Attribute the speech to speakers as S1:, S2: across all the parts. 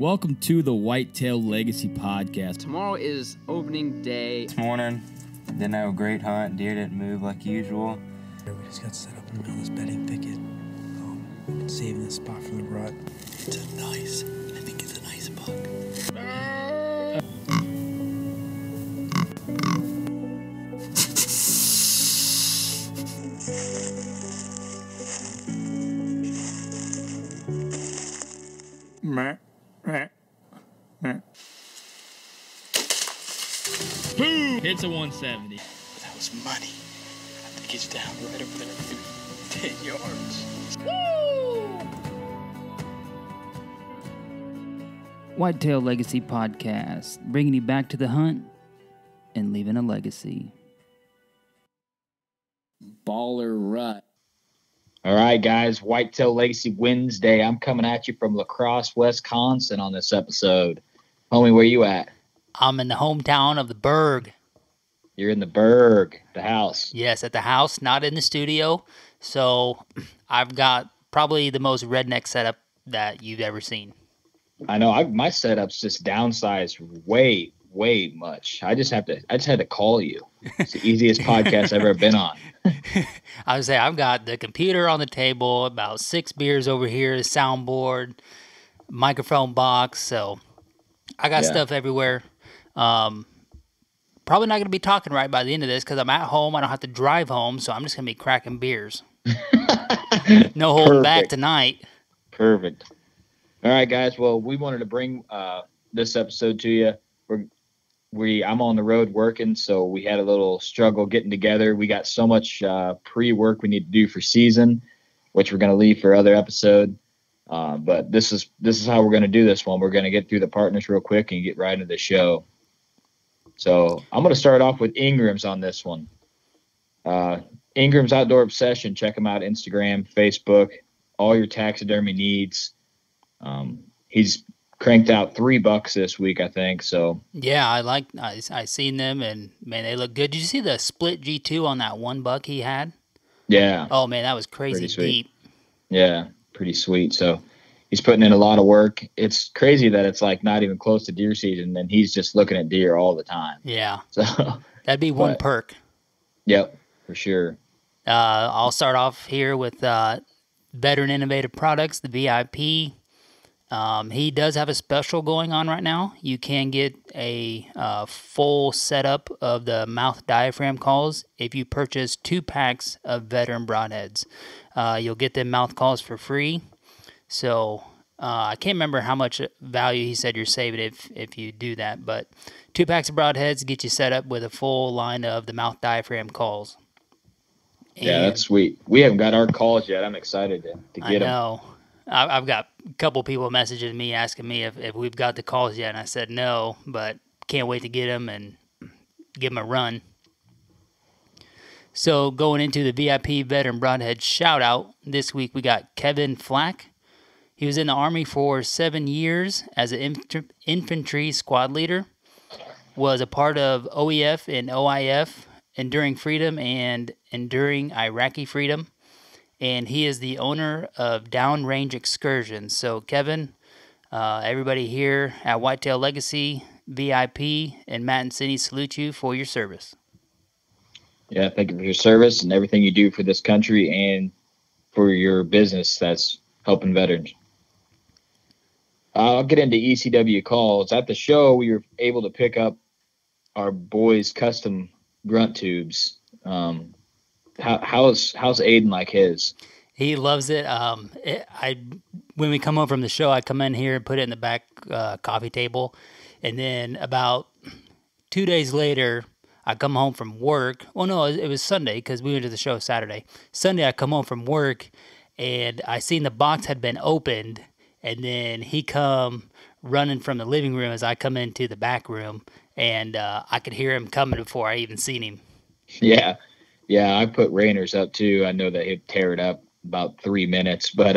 S1: Welcome to the Whitetail Legacy Podcast.
S2: Tomorrow is opening day.
S3: This morning, didn't have a great hunt. Deer didn't move like usual.
S4: We just got set up in the middle of this bedding thicket. We've been saving this spot from the rut. I think it's a nice buck.
S1: Boom! Hits a 170.
S4: That was money. I think he's down right over there, 10 yards.
S5: Whitetail Legacy Podcast, bringing you back to the hunt and leaving a legacy.
S1: Baller rut.
S6: All right, guys, Whitetail Legacy Wednesday. I'm coming at you from La Crosse, Wisconsin on this episode. Homie, where you at?
S5: I'm in the hometown of the Berg.
S6: You're in the Berg, the house.
S5: Yes, at the house, not in the studio. So I've got probably the most redneck setup that you've ever seen.
S6: I know. My setup's just downsized way much. I just had to call you. It's the easiest podcast I've ever been on.
S5: I would say I've got the computer on the table, about 6 beers over here, the soundboard, microphone box. So I got stuff everywhere. Probably not going to be talking right by the end of this because I'm at home. I don't have to drive home, so I'm just going to be cracking beers. No holding back tonight.
S6: Perfect. All right, guys. Well, we wanted to bring this episode to you. I'm on the road working, so we had a little struggle getting together. We got so much pre-work we need to do for season, which we're going to leave for other episode. But this is how we're going to do this one. We're going to get through the partners real quick and get right into the show. So I'm going to start off with Ingram's on this one. Ingram's Outdoor Obsession. Check him out, Instagram, Facebook, all your taxidermy needs. He's cranked out 3 bucks this week, I think. So
S5: yeah, I seen them, and man, they look good. Did you see the split G2 on that 1 buck he had?
S6: Yeah.
S5: Oh man, that was crazy deep.
S6: Yeah, pretty sweet. So he's putting in a lot of work. It's crazy that it's like not even close to deer season, and he's just looking at deer all the time.
S5: Yeah.
S6: So
S5: that'd be one perk.
S6: Yep, for sure.
S5: I'll start off here with Veteran Innovative Products, the VIP. He does have a special going on right now. You can get a full setup of the mouth diaphragm calls if you purchase 2 packs of Veteran broadheads. You'll get them mouth calls for free. So I can't remember how much value he said you're saving if you do that, but 2 packs of broadheads get you set up with a full line of the mouth diaphragm calls.
S6: Yeah, that's sweet. We haven't got our calls yet. I'm excited to get them.
S5: I know. I've got a couple people messaging me asking me if we've got the calls yet, and I said no, but can't wait to get them and give them a run. So going into the VIP Veteran Broadhead shout-out, this week we got Kevin Flack. He was in the Army for 7 years as an infantry squad leader, was a part of OEF and OIF, Enduring Freedom and Enduring Iraqi Freedom. And he is the owner of Downrange Excursions. So, Kevin, everybody here at Whitetail Legacy, VIP, and Matt and Cindy salute you for your service.
S6: Yeah, thank you for your service and everything you do for this country and for your business that's helping veterans. I'll get into ECW calls. At the show, we were able to pick up our boys' custom grunt tubes. How's Aiden like his?
S5: He loves it. When we come home from the show, I come in here and put it in the back coffee table, and then about 2 days later, I come home from work. Well, no, it was Sunday because we went to the show Saturday. Sunday, I come home from work, and I seen the box had been opened, and then he come running from the living room as I come into the back room, and I could hear him coming before I even seen him.
S6: Yeah. Yeah, I put Rainers up too. I know that he'd tear it up about 3 minutes, but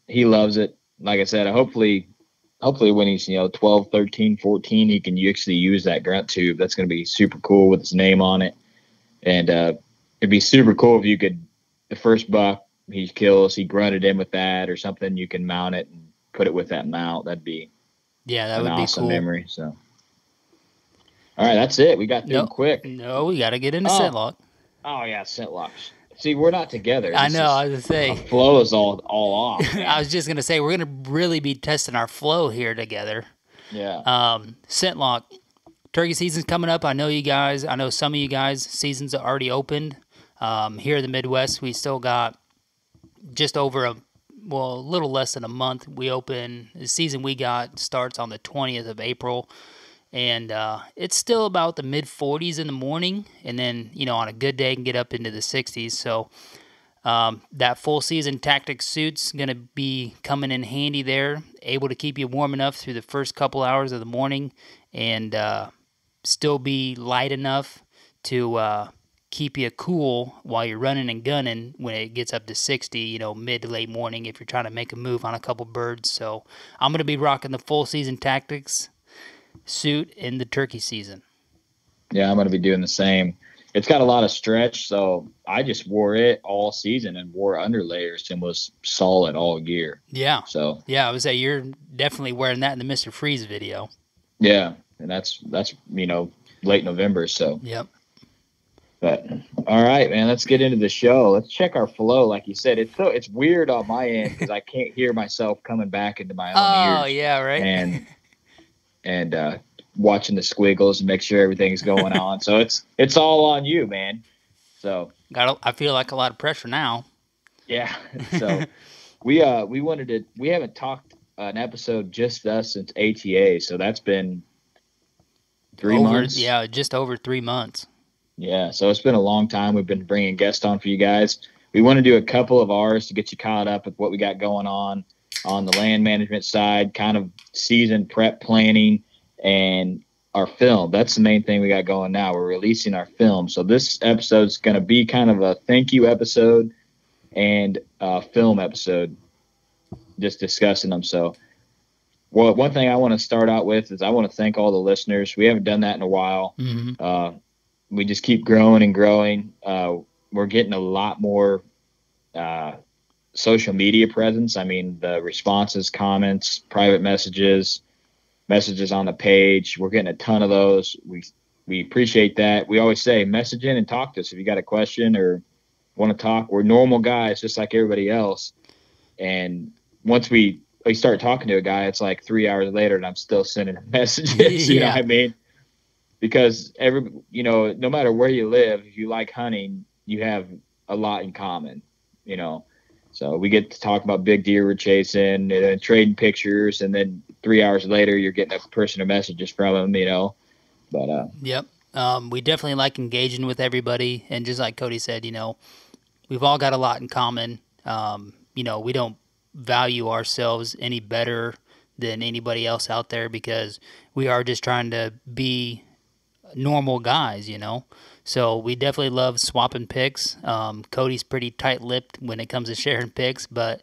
S6: he loves it. Like I said, hopefully when he's 12, 13, 14, he can actually use that grunt tube. That's going to be super cool with his name on it. And it'd be super cool if you could, the first buck he kills, he grunted in with that or something, you can mount it and put it with that mount. That'd be
S5: that
S6: an
S5: would be
S6: awesome
S5: cool.
S6: memory. So, all right, that's it. We got through them quick.
S5: No, we got to get into
S6: Oh.
S5: scent-lock.
S6: Oh yeah, scent locks. See, we're not together.
S5: I know. I was gonna say
S6: our flow is all off.
S5: I was just gonna say we're gonna really be testing our flow here together.
S6: Yeah.
S5: Scent lock. Turkey season's coming up. I know you guys. I know some of you guys. Seasons are already opened. Here in the Midwest, we still got just over a little less than a month. We open the season. We got starts on the 20th of April. And it's still about the mid-40s in the morning, and then, on a good day, can get up into the 60s. So that full season tactic suit's going to be coming in handy there, able to keep you warm enough through the first couple hours of the morning and still be light enough to keep you cool while you're running and gunning when it gets up to 60, mid to late morning if you're trying to make a move on a couple birds. So I'm going to be rocking the full season tactics suit in the turkey season.
S6: Yeah, I'm going to be doing the same. It's got a lot of stretch, so I just wore it all season and wore underlayers and was solid all year.
S5: Yeah.
S6: So
S5: yeah, I would say you're definitely wearing that in the Mr. Freeze video.
S6: Yeah, and that's late November. So
S5: yep.
S6: But all right, man, let's get into the show. Let's check our flow. Like you said, it's weird on my end because I can't hear myself coming back into my own ears.
S5: Oh yeah, right.
S6: And watching the squiggles and make sure everything's going on. So it's all on you, man. So
S5: I feel like a lot of pressure now.
S6: Yeah. So we haven't talked an episode just us since ATA. So that's been 3 months.
S5: Yeah, just over 3 months.
S6: Yeah. So it's been a long time. We've been bringing guests on for you guys. We want to do a couple of ours to get you caught up with what we got going on the land management side, kind of season prep planning, and our film. That's the main thing we got going now. We're releasing our film. So this episode is going to be kind of a thank you episode and a film episode, just discussing them. So one thing I want to start out with is I want to thank all the listeners. We haven't done that in a while.
S5: Mm-hmm.
S6: We just keep growing and growing. We're getting a lot more social media presence. I mean, the responses, comments, private messages on the page. We're getting a ton of those. We appreciate that. We always say message in and talk to us if you got a question or want to talk. We're normal guys just like everybody else. And once we start talking to a guy, it's like 3 hours later and I'm still sending messages. You know what I mean? Because no matter where you live, if you like hunting, you have a lot in common, So we get to talk about big deer we're chasing and trading pictures, and then 3 hours later you're getting a personal messages from them, But
S5: yep, we definitely like engaging with everybody, and just like Cody said, we've all got a lot in common. We don't value ourselves any better than anybody else out there because we are just trying to be normal guys, So we definitely love swapping picks. Cody's pretty tight-lipped when it comes to sharing picks, but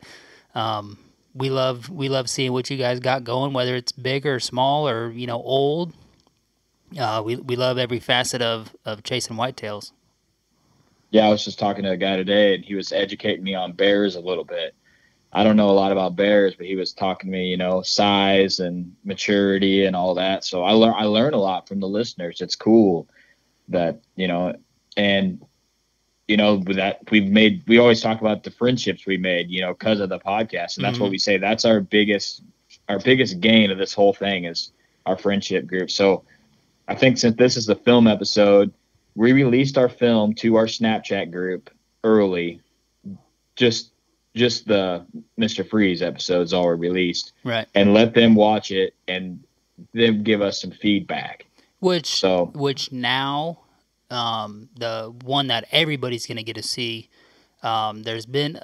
S5: we love seeing what you guys got going, whether it's big or small or old. We love every facet of chasing whitetails.
S6: Yeah, I was just talking to a guy today, and he was educating me on bears a little bit. I don't know a lot about bears, but he was talking to me, size and maturity and all that. So I learn a lot from the listeners. It's cool that, and, that we always talk about the friendships we made, because of the podcast. And that's what we say. That's our biggest gain of this whole thing is our friendship group. So I think since this is the film episode, we released our film to our Snapchat group early, just the Mr. Freeze episodes all were released,
S5: right?
S6: And let them watch it and then give us some feedback.
S5: Which now, the one that everybody's going to get to see, there's been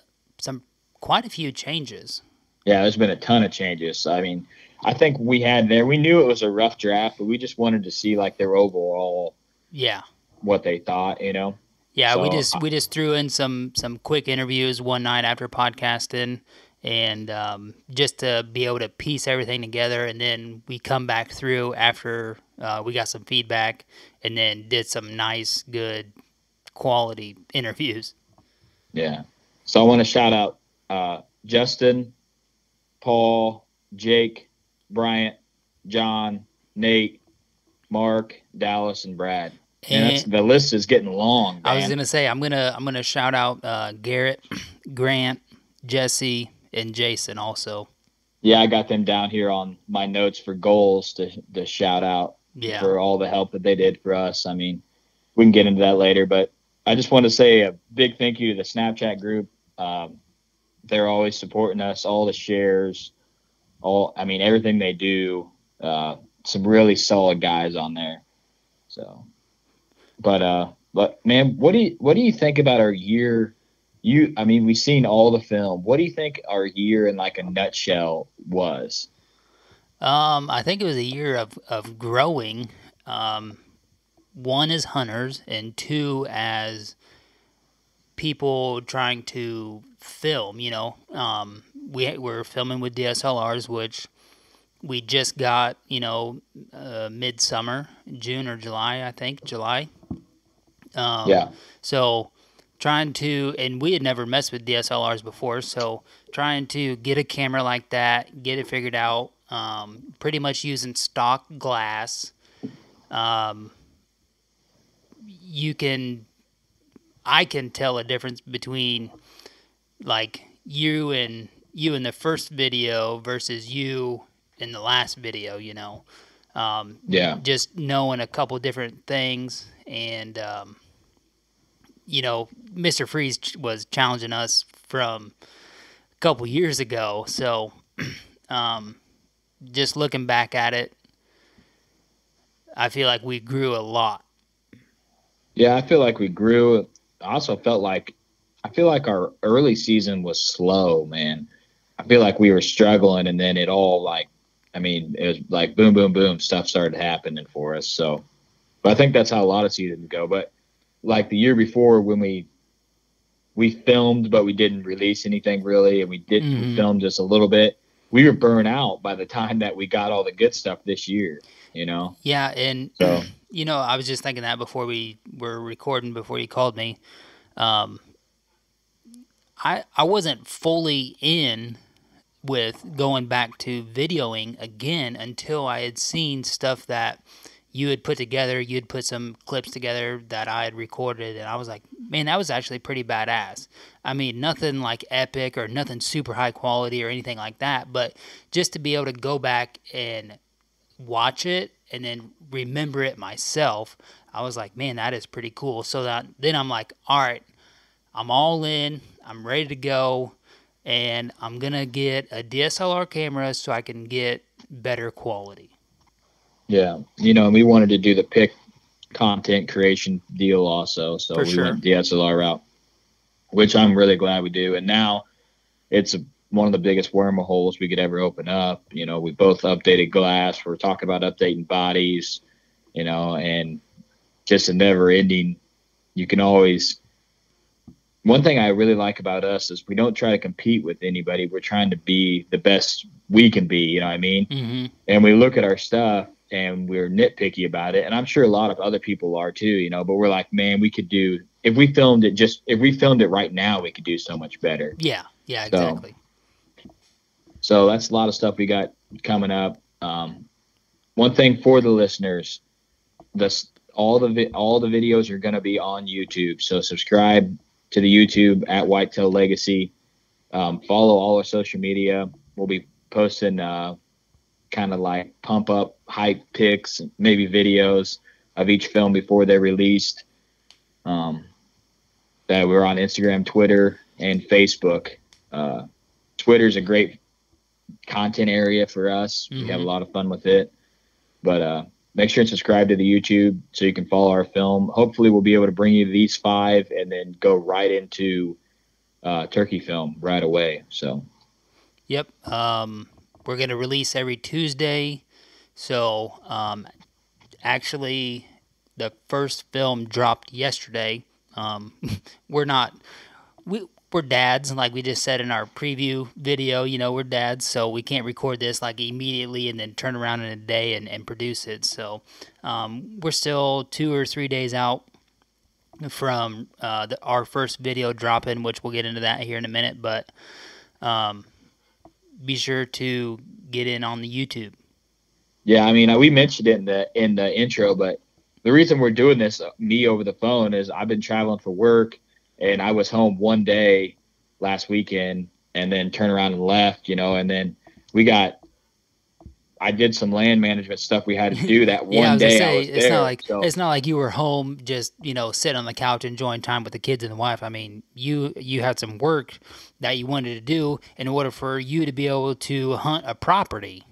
S5: quite a few changes.
S6: Yeah, there's been a ton of changes. I mean, I think we knew it was a rough draft, but we just wanted to see like their overall, what they thought,
S5: Yeah,
S6: so,
S5: we just threw in some quick interviews one night after podcasting, and just to be able to piece everything together, and then we come back through after we got some feedback, and then did some nice, good, quality interviews.
S6: Yeah. So I want to shout out Justin, Paul, Jake, Bryant, John, Nate, Mark, Dallas, and Brad. And the list is getting long, man.
S5: I was gonna say I'm gonna shout out Garrett, Grant, Jesse, and Jason also.
S6: Yeah, I got them down here on my notes for goals to shout out for all the help that they did for us. I mean, we can get into that later, but I just want to say a big thank you to the Snapchat group. They're always supporting us, all the shares, everything they do. Some really solid guys on there. So, but man, what do you think about our year? We've seen all the film. What do you think our year in like a nutshell was?
S5: I think it was a year of growing. One as hunters, and two as people trying to film. We're filming with DSLRs, which we just got. Midsummer, June or July, I think July.
S6: Yeah.
S5: So trying to, and we had never messed with DSLRs before, so trying to get a camera like that, get it figured out, pretty much using stock glass. I can tell a difference between like you in the first video versus you in the last video, just knowing a couple different things. And Mr. Freeze was challenging us from a couple years ago. So just looking back at it, I feel like we grew a lot.
S6: Yeah, I feel like we grew. I also feel like our early season was slow, man. I feel like we were struggling, and then it all it was like boom, boom, boom, stuff started happening for us. So, but I think that's how a lot of seasons go. But like the year before, when we filmed, but we didn't release anything really, and we filmed just a little bit. We were burnt out by the time that we got all the good stuff this year.
S5: Yeah, and
S6: so
S5: I was just thinking that before we were recording, before you called me. I wasn't fully in with going back to videoing again until I had seen stuff that you had put together. You'd put some clips together that I had recorded, and I was like, man, that was actually pretty badass. I mean, nothing like epic or nothing super high quality or anything like that, but just to be able to go back and watch it and then remember it myself, I was like, man, that is pretty cool. So then I'm like, all right, I'm all in, I'm ready to go, and I'm going to get a DSLR camera so I can get better quality.
S6: Yeah, and we wanted to do the pick content creation deal also, so we went DSLR route, which I'm really glad we do. And now it's one of the biggest wormholes we could ever open up. We both updated glass. We're talking about updating bodies, and just a never ending. You can always. One thing I really like about us is we don't try to compete with anybody. We're trying to be the best we can be. You know what I mean?
S5: Mm-hmm.
S6: And we look at our stuff and we're nitpicky about it. And I'm sure a lot of other people are too, but we're like, man, we could do, if we filmed it right now, we could do so much better.
S5: Yeah, exactly.
S6: So that's a lot of stuff we got coming up. One thing for the listeners, all the videos are going to be on YouTube. So subscribe to the YouTube at Whitetail Legacy. Follow all our social media. We'll be posting kind of like pump up hype pics, maybe videos of each film before they're released. That we're on Instagram, Twitter, and Facebook. Twitter's a great content area for us. We have a lot of fun with it. But make sure and subscribe to the YouTube so you can follow our film. Hopefully we'll be able to bring you these 5 and then go right into turkey film right away. So
S5: Yep. We're going to release every Tuesday. So actually the first film dropped yesterday. We're dads, like we just said in our preview video, we're dads, so we can't record this like immediately and then turn around in a day and produce it. So we're still 2 or 3 days out from our first video dropping, which we'll get into that here in a minute. But be sure to get in on the YouTube.
S6: Yeah, I mean, we mentioned it in the intro, but the reason we're doing this, me over the phone, is I've been traveling for work, and I was home one day last weekend, and then turned around and left, and then I did some land management stuff we had to do that
S5: Yeah, I
S6: one
S5: was gonna
S6: day
S5: say,
S6: I was there.
S5: it's not like you were home just sitting on the couch enjoying time with the kids and the wife. I mean, you had some work that you wanted to do in order for you to be able to hunt a property.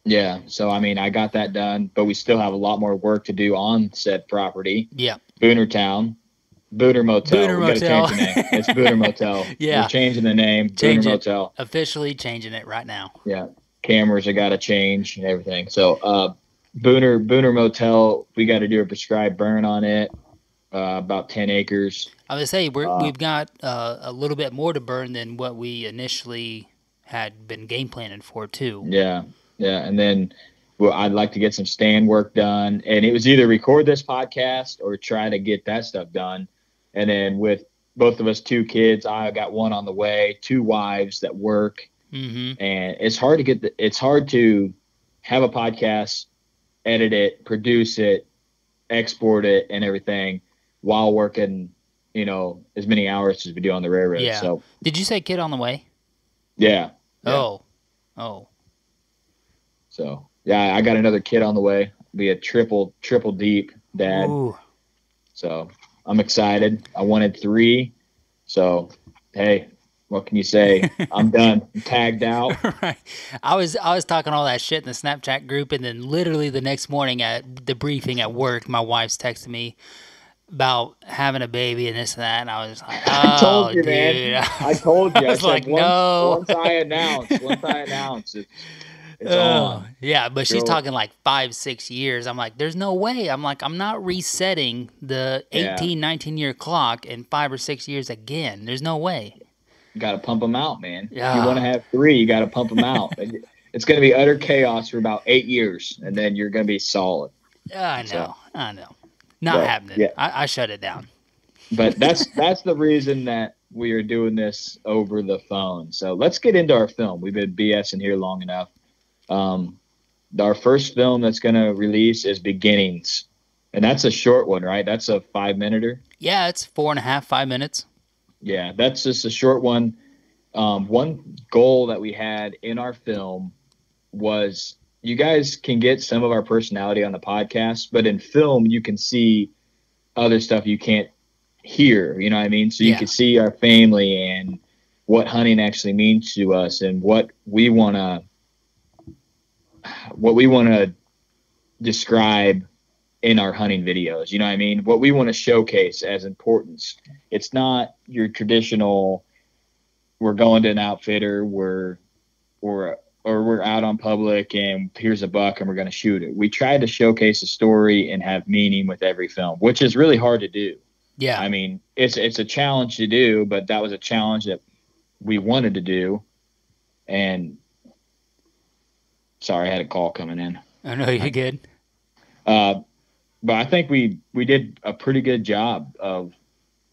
S6: Yeah, so I mean, I got that done, but we still have a lot more work to do on said property.
S5: Yeah,
S6: Boonertown, Booner Motel.
S5: Booner
S6: We got to
S5: Motel.
S6: change the name. It's Booner Motel.
S5: Yeah.
S6: We're changing the name.
S5: Change
S6: Booner
S5: it.
S6: Motel.
S5: Officially changing it right now.
S6: Yeah, cameras have got to change and everything. So, Booner Motel, we got to do a prescribed burn on it, about 10 acres.
S5: I would say we've got a little bit more to burn than what we initially had been game planning for too.
S6: Yeah, and then I'd like to get some stand work done, and it was either record this podcast or try to get that stuff done. And then with both of us 2 kids, I got one on the way, 2 wives that work, and it's hard to it's hard to have a podcast, edit it, produce it, export it, and everything while working, as many hours as we do on the railroad.
S5: Yeah.
S6: So,
S5: did you say kid on the way?
S6: yeah.
S5: Oh.
S6: So, yeah, I got another kid on the way. Be a triple deep dad.
S5: Ooh.
S6: So I'm excited. I wanted 3. So, hey, what can you say? I'm done. I'm tagged out.
S5: Right. I was talking all that shit in the Snapchat group, and then literally the next morning at the briefing at work, my wife's texting me about having a baby and this and that, and I was like,
S6: I told you,
S5: dude.
S6: man. I told you.
S5: I was
S6: said,
S5: like, no.
S6: Once I announce, it's on.
S5: Yeah, but she's
S6: Girl.
S5: talking like 5-6 years. I'm like, there's no way. I'm like, I'm not resetting the 18, 19-year clock in 5 or 6 years again. There's no way.
S6: You got to pump them out, man.
S5: Yeah.
S6: If you want to have 3, you got to pump them out. It's going to be utter chaos for about 8 years, and then you're going to be solid.
S5: I know. Not happening.
S6: Yeah.
S5: I shut it down.
S6: But that's the reason that we are doing this over the phone. So let's get into our film. We've been BSing here long enough. Our first film that's going to release is Beginnings, and that's a short one, right? That's a 5-minute.
S5: Yeah, it's 4.5, 5 minutes.
S6: Yeah, that's just a short one. One goal that we had in our film was you guys can get some of our personality on the podcast, but in film you can see other stuff you can't hear, you know what I mean? So you can see our family and what hunting actually means to us and what we want to describe in our hunting videos, you know what I mean? What we want to showcase as importance. It's not your traditional, we're going to an outfitter, we're out on public and here's a buck and we're going to shoot it. We try to showcase a story and have meaning with every film, which is really hard to do.
S5: Yeah.
S6: I mean, it's a challenge to do, but that was a challenge that we wanted to do. And sorry, I had a call coming in.
S5: I know you're good.
S6: But I think we did a pretty good job of,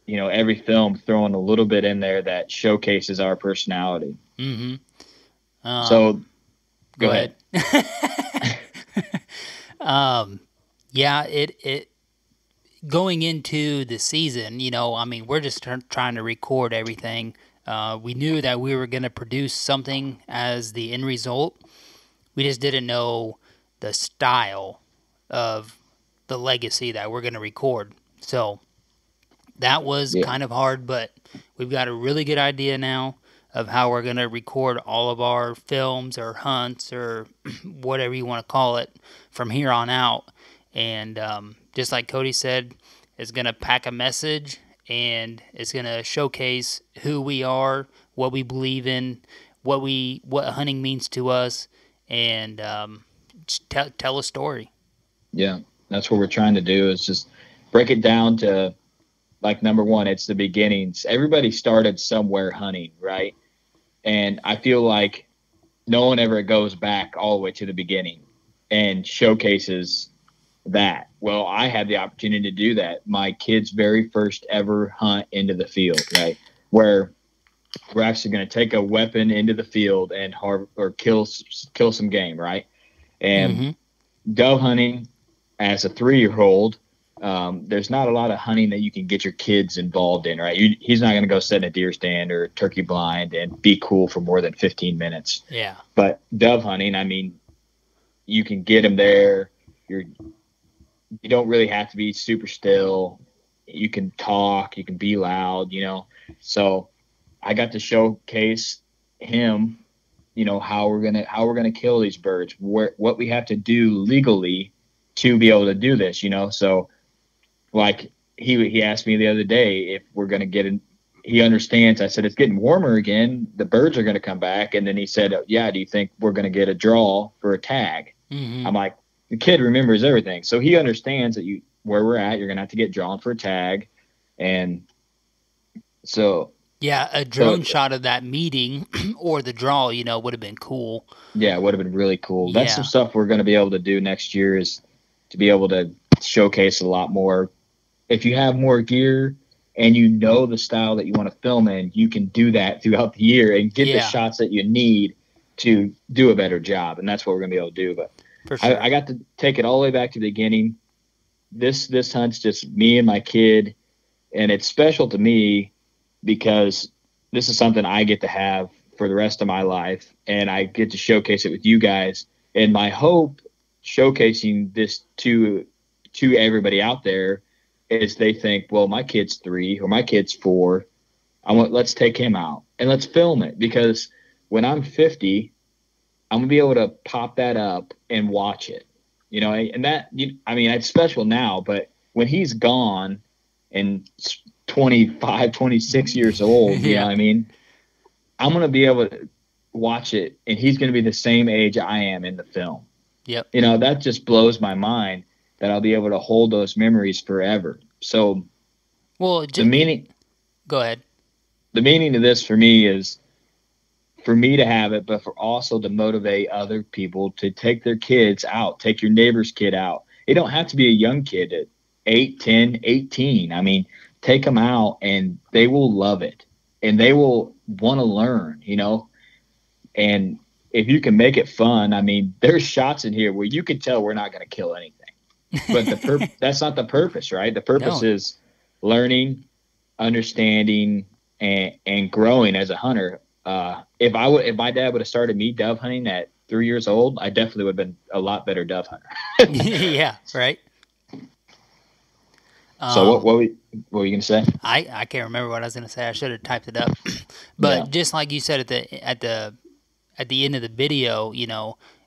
S6: every film throwing a little bit in there that showcases our personality.
S5: Mm-hmm.
S6: So go ahead.
S5: Yeah, it going into the season, we're just trying to record everything. We knew that we were going to produce something as the end result. We just didn't know the style of the legacy that we're going to record. So that was kind of hard, but we've got a really good idea now of how we're going to record all of our films or hunts or whatever you want to call it from here on out. And just like Cody said, it's going to pack a message and it's going to showcase who we are, what we believe in, what hunting means to us, and tell a story. Yeah,
S6: that's what we're trying to do is just break it down to, like, number one, it's the beginnings. Everybody started somewhere hunting, right? And I feel like no one ever goes back all the way to the beginning and showcases that. Well, I had the opportunity to do that. My kid's very first ever hunt into the field, right? Where we're actually going to take a weapon into the field and kill some game, right? And dove hunting as a 3-year-old, there's not a lot of hunting that you can get your kids involved in, right? He's not going to go sit in a deer stand or turkey blind and be cool for more than 15 minutes.
S5: Yeah.
S6: But dove hunting, I mean, you can get him there. You don't really have to be super still. You can talk. You can be loud. So I got to showcase him, how we're gonna kill these birds, what we have to do legally to be able to do this. So like he asked me the other day if we're gonna get in. He understands. I said it's getting warmer again. The birds are gonna come back, and then he said, "Yeah, do you think we're gonna get a draw for a tag?" I'm like, the kid remembers everything, so he understands that where we're at, you're gonna have to get drawn for a tag, and so.
S5: Yeah, a drone shot of that meeting or the draw, would have been cool.
S6: Yeah, it would have been really cool. That's
S5: Yeah.
S6: some stuff we're going to be able to do next year, is to be able to showcase a lot more. If you have more gear and the style that you want to film in, you can do that throughout the year and get the shots that you need to do a better job. And that's what we're going to be able to do. But
S5: For sure.
S6: I got to take it all the way back to the beginning. This hunt's just me and my kid, and it's special to me because this is something I get to have for the rest of my life, and I get to showcase it with you guys. And my hope showcasing this to everybody out there is they think, well, my kid's 3 or my kid's 4. Let's take him out and let's film it, because when I'm 50, I'm gonna be able to pop that up and watch it, and that, it's special now, but when he's gone and 25, 26 years old, you know what I mean? I'm going to be able to watch it, and he's going to be the same age I am in the film.
S5: Yep.
S6: That just blows my mind that I'll be able to hold those memories forever. So the meaning.
S5: Go ahead.
S6: The meaning of this for me is for me to have it, but for also to motivate other people to take their kids out, take your neighbor's kid out. It don't have to be a young kid at 8, 10, 18. Take them out, and they will love it, and they will want to learn, and if you can make it fun, there's shots in here where you can tell we're not going to kill anything, but that's not the purpose, right? The purpose is learning, understanding, and growing as a hunter. If my dad would have started me dove hunting at 3 years old, I definitely would have been a lot better dove hunter.
S5: Yeah. Right.
S6: So what were you going to say?
S5: I can't remember what I was going to say. I should have typed it up. But just like you said at the end of the video,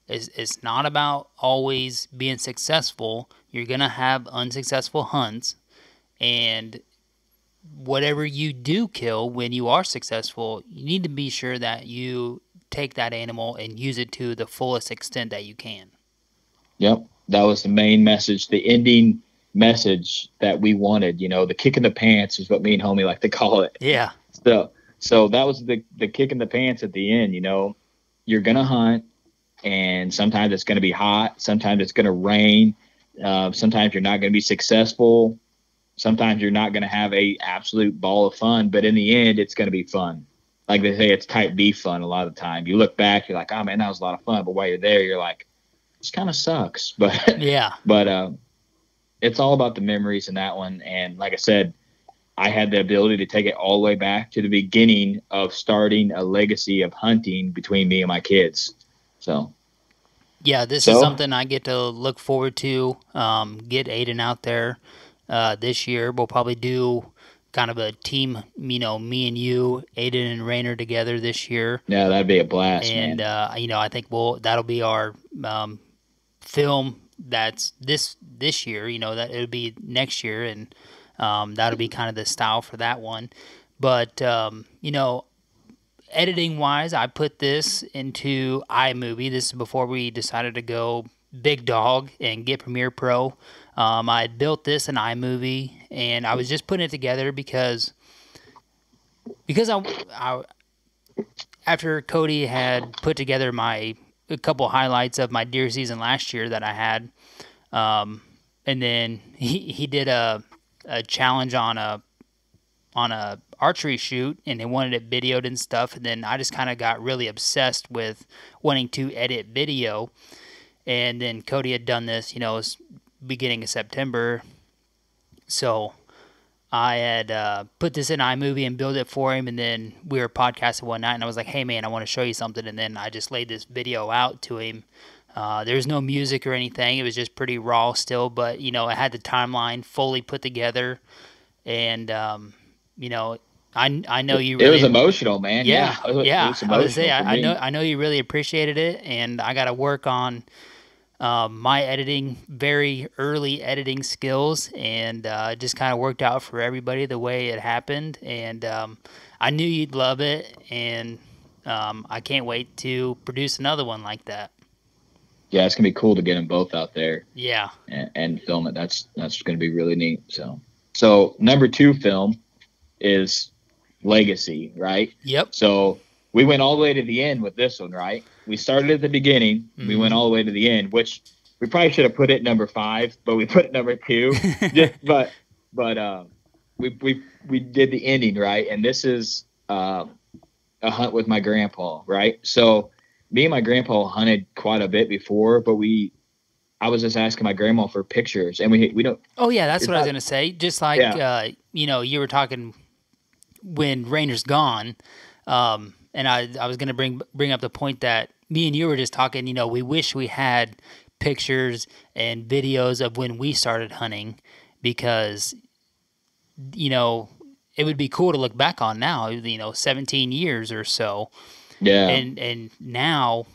S5: it's not about always being successful. You're going to have unsuccessful hunts, and whatever you do kill when you are successful, you need to be sure that you take that animal and use it to the fullest extent that you can. Yep.
S6: That was the main message, the ending message that we wanted. The kick in the pants is what me and homie like to call it.
S5: Yeah.
S6: So that was the kick in the pants at the end. You're going to hunt, and sometimes it's going to be hot. Sometimes it's going to rain. Sometimes you're not going to be successful. Sometimes you're not going to have a absolute ball of fun, but in the end, it's going to be fun. Like they say, it's type B fun a lot of the time. You look back, you're like, oh man, that was a lot of fun. But while you're there, you're like, this kind of sucks. But
S5: yeah.
S6: But it's all about the memories in that one. And like I said, I had the ability to take it all the way back to the beginning of starting a legacy of hunting between me and my kids. So.
S5: Yeah, this is something I get to look forward to. Get Aiden out there this year. We'll probably do kind of a team, me and you, Aiden and Rainer together this year.
S6: Yeah, that'd be a blast,
S5: and,
S6: man.
S5: I think that'll be our film that's this year, that it'll be next year, and that'll be kind of the style for that one. But, editing wise, I put this into iMovie. This is before we decided to go big dog and get Premiere Pro. I had built this in iMovie, and I was just putting it together because I after Cody had put together a couple highlights of my deer season last year that I had, and then he did a challenge on a archery shoot, and they wanted it videoed and stuff. And then I just kind of got really obsessed with wanting to edit video. And then Cody had done this, it was beginning of September. So I had put this in iMovie and built it for him. And then we were podcasting one night, and I was like, hey, man, I want to show you something. And then I just laid this video out to him. There's no music or anything. It was just pretty raw still, but, it had the timeline fully put together. And, I know you really...
S6: It was emotional, man.
S5: Yeah.
S6: It was emotional.
S5: I would say, I know you really appreciated it, and I got to work on my editing, very early editing skills, and it just kind of worked out for everybody the way it happened. And I knew you'd love it, and I can't wait to produce another one like that.
S6: Yeah, it's gonna be cool to get them both out there.
S5: Yeah,
S6: and film it. That's gonna be really neat. So number 2 film is Legacy, right?
S5: Yep.
S6: So we went all the way to the end with this one, right? We started at the beginning. Mm-hmm. We went all the way to the end, which we probably should have put it number 5, but we put it number 2. but we did the ending, right? And this is a hunt with my grandpa, right? So me and my grandpa hunted quite a bit before, but I was just asking my grandma for pictures, and we don't.
S5: Oh yeah, that's what I was gonna say. Just like you were talking when Rainer's gone, and I was gonna bring up the point that me and you were just talking. We wish we had pictures and videos of when we started hunting, because it would be cool to look back on now. 17 years or so.
S6: Yeah.
S5: And now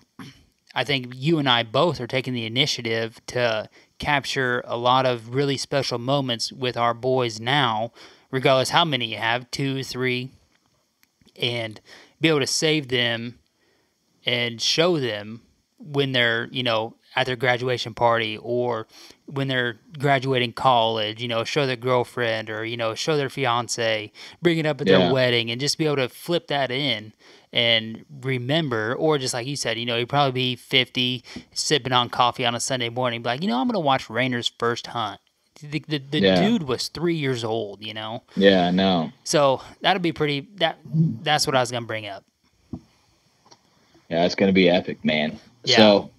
S5: I think you and I both are taking the initiative to capture a lot of really special moments with our boys now, regardless how many you have, 2, 3, and be able to save them and show them when they're, at their graduation party, or when they're graduating college, show their girlfriend, or, show their fiance, bring it up at their wedding, and just be able to flip that in and remember. Or just like you said, you'd probably be 50, sipping on coffee on a Sunday morning, be like, I'm going to watch Rainer's first hunt. The dude was 3 years old,
S6: Yeah, I know.
S5: So that'll be pretty, that's what I was going to bring up.
S6: Yeah, it's going to be epic, man.
S5: Yeah.
S6: So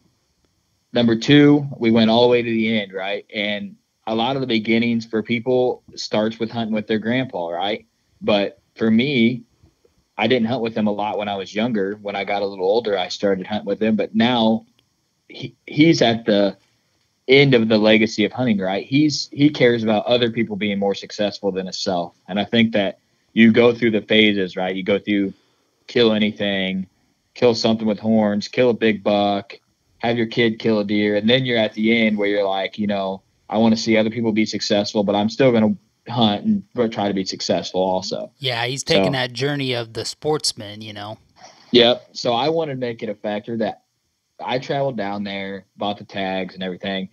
S6: number 2, we went all the way to the end, right? And a lot of the beginnings for people starts with hunting with their grandpa, right? But for me, I didn't hunt with him a lot when I was younger. When I got a little older, I started hunting with him. But now he's at the end of the legacy of hunting, right? He cares about other people being more successful than himself. And I think that you go through the phases, right? You go through kill anything, kill something with horns, kill a big buck, have your kid kill a deer, and then you're at the end where you're like, I want to see other people be successful, but I'm still going to hunt and try to be successful also.
S5: Yeah, he's taking that journey of the sportsman,
S6: Yep. So I wanted to make it a factor that I traveled down there, bought the tags and everything,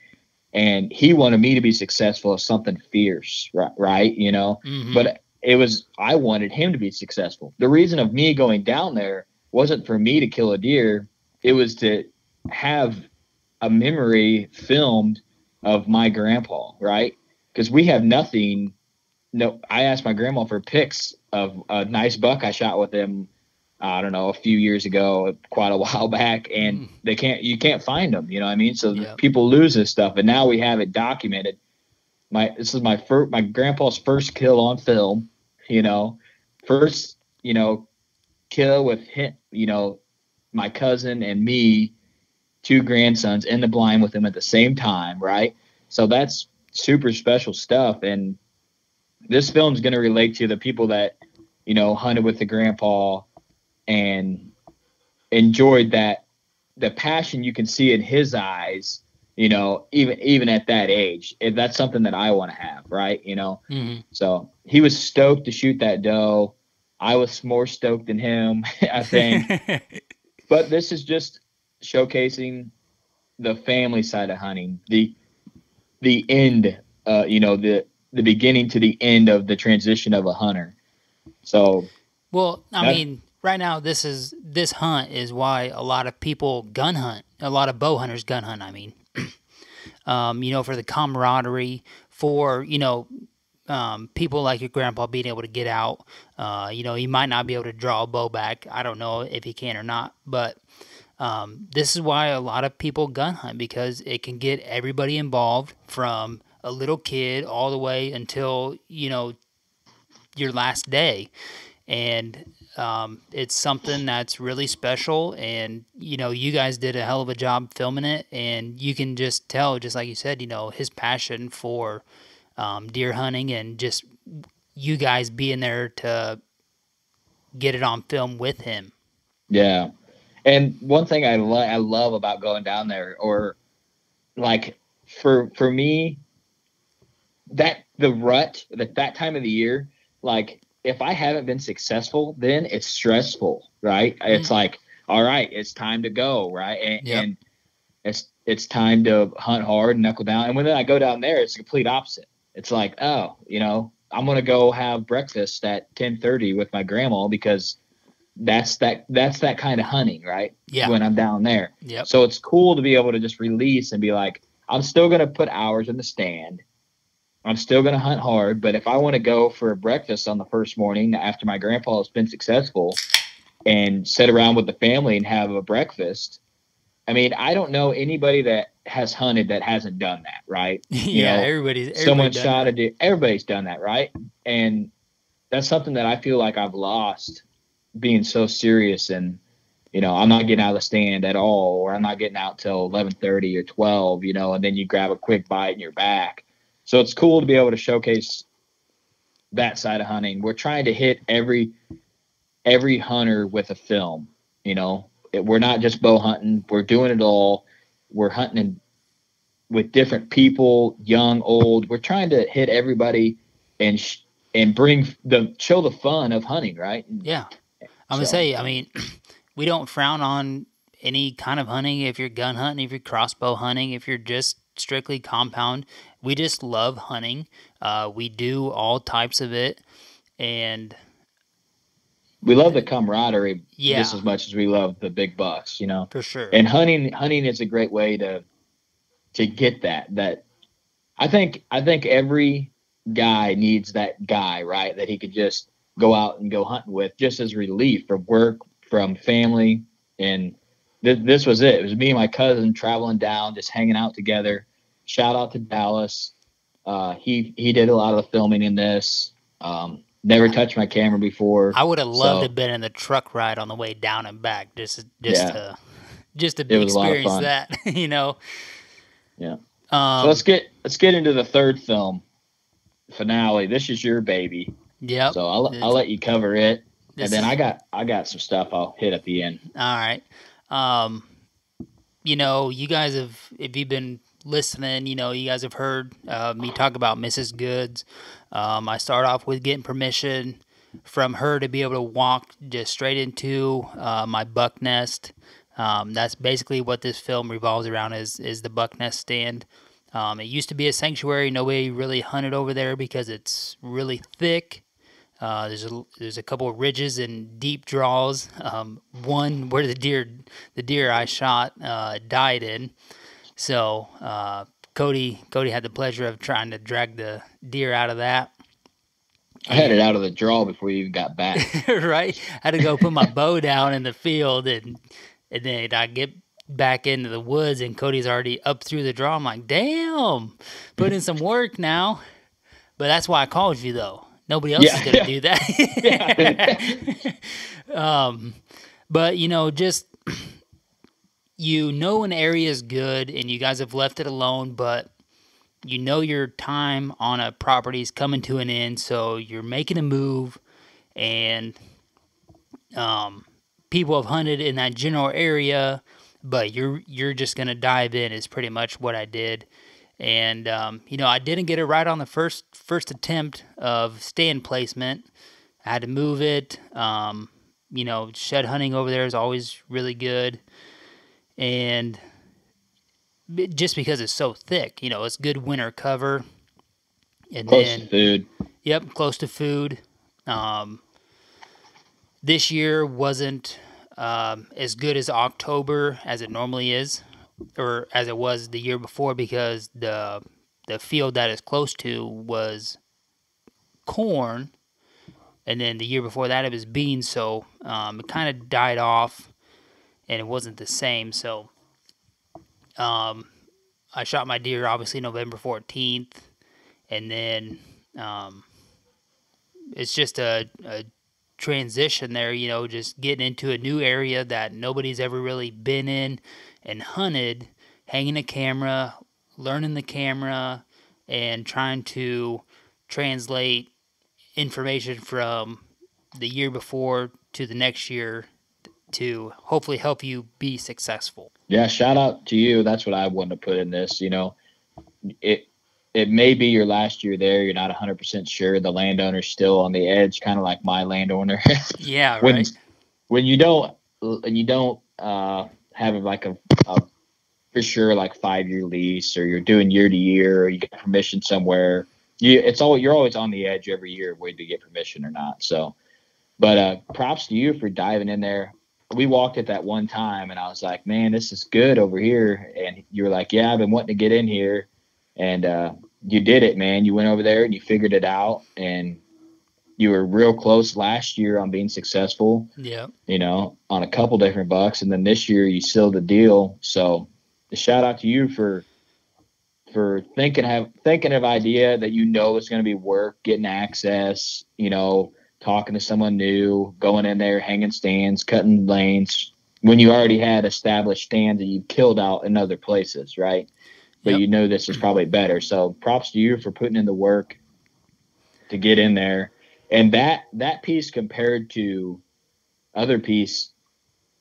S6: and he wanted me to be successful as something fierce, right?
S5: Mm-hmm.
S6: But I wanted him to be successful. The reason of me going down there wasn't for me to kill a deer. It was to have a memory filmed of my grandpa, right? Because we have nothing. No, I asked my grandma for pics of a nice buck I shot with him, I don't know, a few years ago, quite a while back, and you can't find them, you know what I mean? So people lose this stuff, and now we have it documented. This is my grandpa's first kill on film, first, kill with him, my cousin and me, 2 grandsons in the blind with him at the same time, right? So that's super special stuff, and this film's going to relate to the people that, hunted with the grandpa and enjoyed that, the passion you can see in his eyes, even at that age. That's something that I want to have, right?
S5: Mm-hmm.
S6: So he was stoked to shoot that doe. I was more stoked than him, I think. But this is just showcasing the family side of hunting, the end, the beginning to the end of the transition of a hunter. So,
S5: well, I mean, right now this hunt is why a lot of people gun hunt. A lot of bow hunters gun hunt. I mean, for the camaraderie, for people like your grandpa being able to get out. He might not be able to draw a bow back. I don't know if he can or not, but this is why a lot of people gun hunt, because it can get everybody involved, from a little kid all the way until, your last day. And it's something that's really special. And, you guys did a hell of a job filming it. And you can just tell, just like you said, his passion for deer hunting, and just you guys being there to get it on film with him.
S6: Yeah. And one thing I love about going down there, or like for me, that the rut, that time of the year, like if I haven't been successful, then it's stressful, right? Mm-hmm. It's like, all right, it's time to go, right? And it's time to hunt hard and knuckle down. And when I go down there, it's the complete opposite. It's like, oh, I'm gonna go have breakfast at 10:30 with my grandma, because that's that kind of hunting, right?
S5: Yeah.
S6: When I'm down there.
S5: Yep.
S6: So it's cool to be able to just release and be like, I'm still gonna put hours in the stand. I'm still gonna hunt hard, but if I want to go for a breakfast on the first morning after my grandpa has been successful and sit around with the family and have a breakfast, I mean, I don't know anybody that has hunted that hasn't done that, right?
S5: Everybody's
S6: someone
S5: done
S6: shot a deer. Everybody's done that, right? And that's something that I feel like I've lost, being so serious, and I'm not getting out of the stand at all, or I'm not getting out till 11:30 or 12, and then you grab a quick bite and you're back. So it's cool to be able to showcase that side of hunting. We're trying to hit every hunter with a film. We're not just bow hunting. We're doing it all. We're hunting with different people, young, old. We're trying to hit everybody and show the fun of hunting, right?
S5: Yeah. I'm going to say, I mean, we don't frown on any kind of hunting. If you're gun hunting, if you're crossbow hunting, if you're just strictly compound, we just love hunting. We do all types of it, and
S6: we love the camaraderie just as much as we love the big bucks,
S5: For sure.
S6: And hunting is a great way to get that. I think every guy needs that guy, right? That he could just go out and go hunting with, just as relief from work, from family. And this was it. It was me and my cousin traveling down, just hanging out together. Shout out to Dallas. He did a lot of the filming in this. Never touched my camera before.
S5: I would have loved to have been in the truck ride on the way down and back, just to experience that,
S6: Yeah. So let's get into the third film finale. This is your baby.
S5: Yep.
S6: So I'll let you cover it, and then I got some stuff I'll hit at the end.
S5: All right. You guys have, if you've been listening, you guys have heard me talk about Mrs. Goods. I start off with getting permission from her to be able to walk just straight into my buck nest. That's basically what this film revolves around, is the buck nest stand. It used to be a sanctuary. Nobody really hunted over there because it's really thick. There's a couple of ridges and deep draws. One where the deer I shot died in. So Cody had the pleasure of trying to drag the deer out of that.
S6: I had it out of the draw before you even got back.
S5: Right? I had to go put my bow down in the field, and then I get back into the woods, and Cody's already up through the draw. I'm like, damn, put in some work now. But that's why I called you, though. Nobody else is going to do that. But, just, an area is good, and you guys have left it alone, but your time on a property is coming to an end, so you're making a move, and people have hunted in that general area, but you're just going to dive in is pretty much what I did. And, I didn't get it right on the first attempt of stand placement. I had to move it. Shed hunting over there is always really good. And just because it's so thick, it's good winter cover. And
S6: close to food.
S5: Yep, close to food. This year wasn't as good as October as it normally is, or as it was the year before, because the field that it's close to was corn, and then the year before that it was beans. So it kind of died off, and it wasn't the same. So I shot my deer obviously November 14th, and then it's just a transition there, just getting into a new area that nobody's ever really been in and hunted, hanging a camera, learning the camera, and trying to translate information from the year before to the next year to hopefully help you be successful.
S6: Yeah, shout out to you. That's what I wanted to put in this. It may be your last year there. You're not 100% sure. The landowner's still on the edge, kind of like my landowner.
S5: Yeah,
S6: when,
S5: right.
S6: When you don't have like a for sure like 5-year lease, or you're doing year to year, or you get permission somewhere, you're always on the edge every year waiting to get permission or not. So, but props to you for diving in there. We walked it that one time, and I was like, man, this is good over here. And you were like, yeah, I've been wanting to get in here. And you did it, man. You went over there and you figured it out, and you were real close last year on being successful.
S5: Yeah.
S6: On a couple different bucks, and then this year you sealed the deal. So, the shout out to you for thinking of idea that is going to be work, getting access. Talking to someone new, going in there, hanging stands, cutting lanes, when you already had established stands that you killed out in other places, right? But
S5: Yep.
S6: this is probably better. So props to you for putting in the work to get in there. And that piece compared to other piece,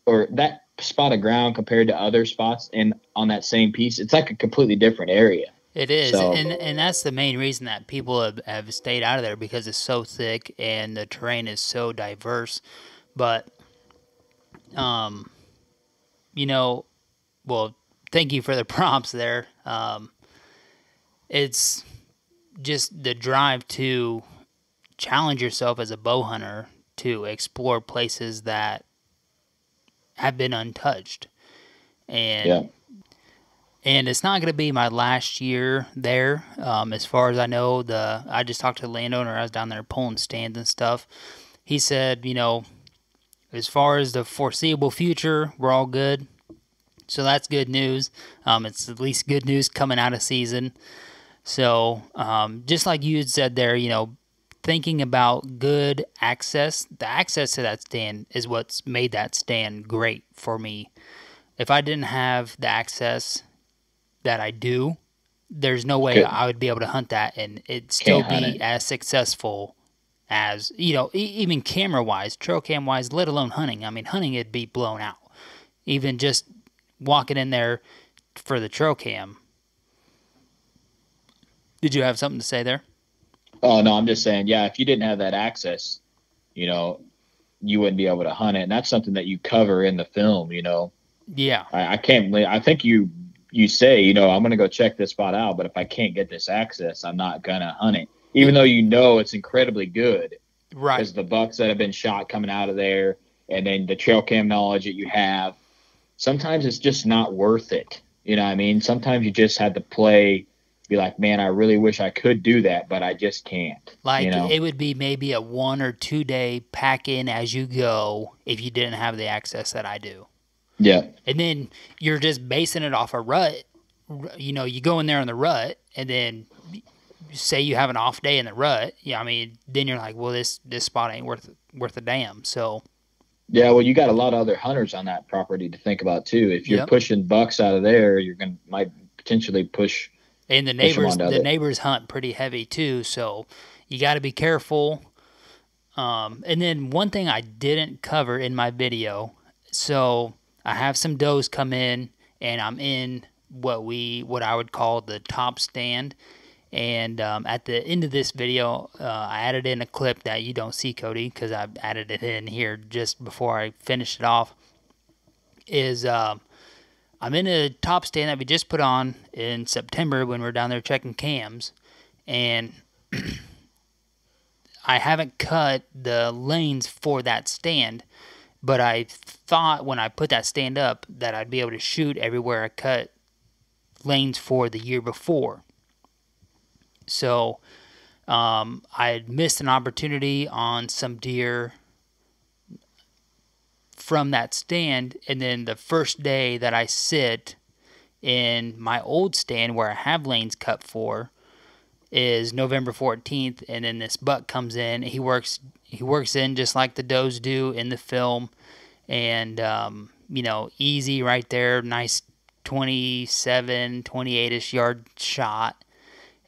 S6: or that spot of ground compared to other spots on that same piece, it's like a completely different area.
S5: It is,
S6: So,
S5: and that's the main reason that people have stayed out of there, because it's so thick and the terrain is so diverse. But, well, thank you for the prompts there. It's just the drive to challenge yourself as a bow hunter to explore places that have been untouched. And
S6: yeah.
S5: And it's not going to be my last year there. As far as I know, I just talked to the landowner. I was down there pulling stands and stuff. He said, as far as the foreseeable future, we're all good. So that's good news. It's at least good news coming out of season. So just like you had said there, thinking about good access, the access to that stand is what's made that stand great for me. If I didn't have the access that I do, there's no way I would be able to hunt that and it'd still be as successful as, even camera wise, trail cam wise, let alone hunting. I mean, hunting, it'd be blown out. Even just walking in there for the trail cam. Did you have something to say there?
S6: Oh, no, I'm just saying, yeah, if you didn't have that access, you wouldn't be able to hunt it. And that's something that you cover in the film,
S5: Yeah.
S6: I can't believe, I think you say, I'm going to go check this spot out, but if I can't get this access, I'm not going to hunt it. Even though it's incredibly good.
S5: Right.
S6: Because the bucks that have been shot coming out of there, and then the trail cam knowledge that you have, sometimes it's just not worth it. You know what I mean? Sometimes you just have to be like, man, I really wish I could do that, but I just can't.
S5: It would be maybe a 1 or 2 day pack in as you go if you didn't have the access that I do.
S6: Yeah.
S5: And then you're just basing it off a rut. You go in there in the rut, and then say you have an off day in the rut. Yeah, I mean, then you're like, well, this spot ain't worth a damn. So.
S6: Yeah, well, you got a lot of other hunters on that property to think about too. If you're pushing bucks out of there, might potentially push.
S5: And the neighbors hunt pretty heavy too, so you got to be careful. And then one thing I didn't cover in my video, so I have some does come in, and I'm in what I would call the top stand. And at the end of this video, I added in a clip that you don't see, Cody, because I added it in here just before I finished it off. I'm in a top stand that we just put on in September when we're down there checking cams, and I haven't cut the lanes for that stand, but I thought when I put that stand up that I'd be able to shoot everywhere I cut lanes for the year before. So I had missed an opportunity on some deer from that stand, and then the first day that I sit in my old stand where I have lanes cut for is November 14th, and then this buck comes in. He works in just like the does do in the film, and easy right there, nice 27, 28ish yard shot,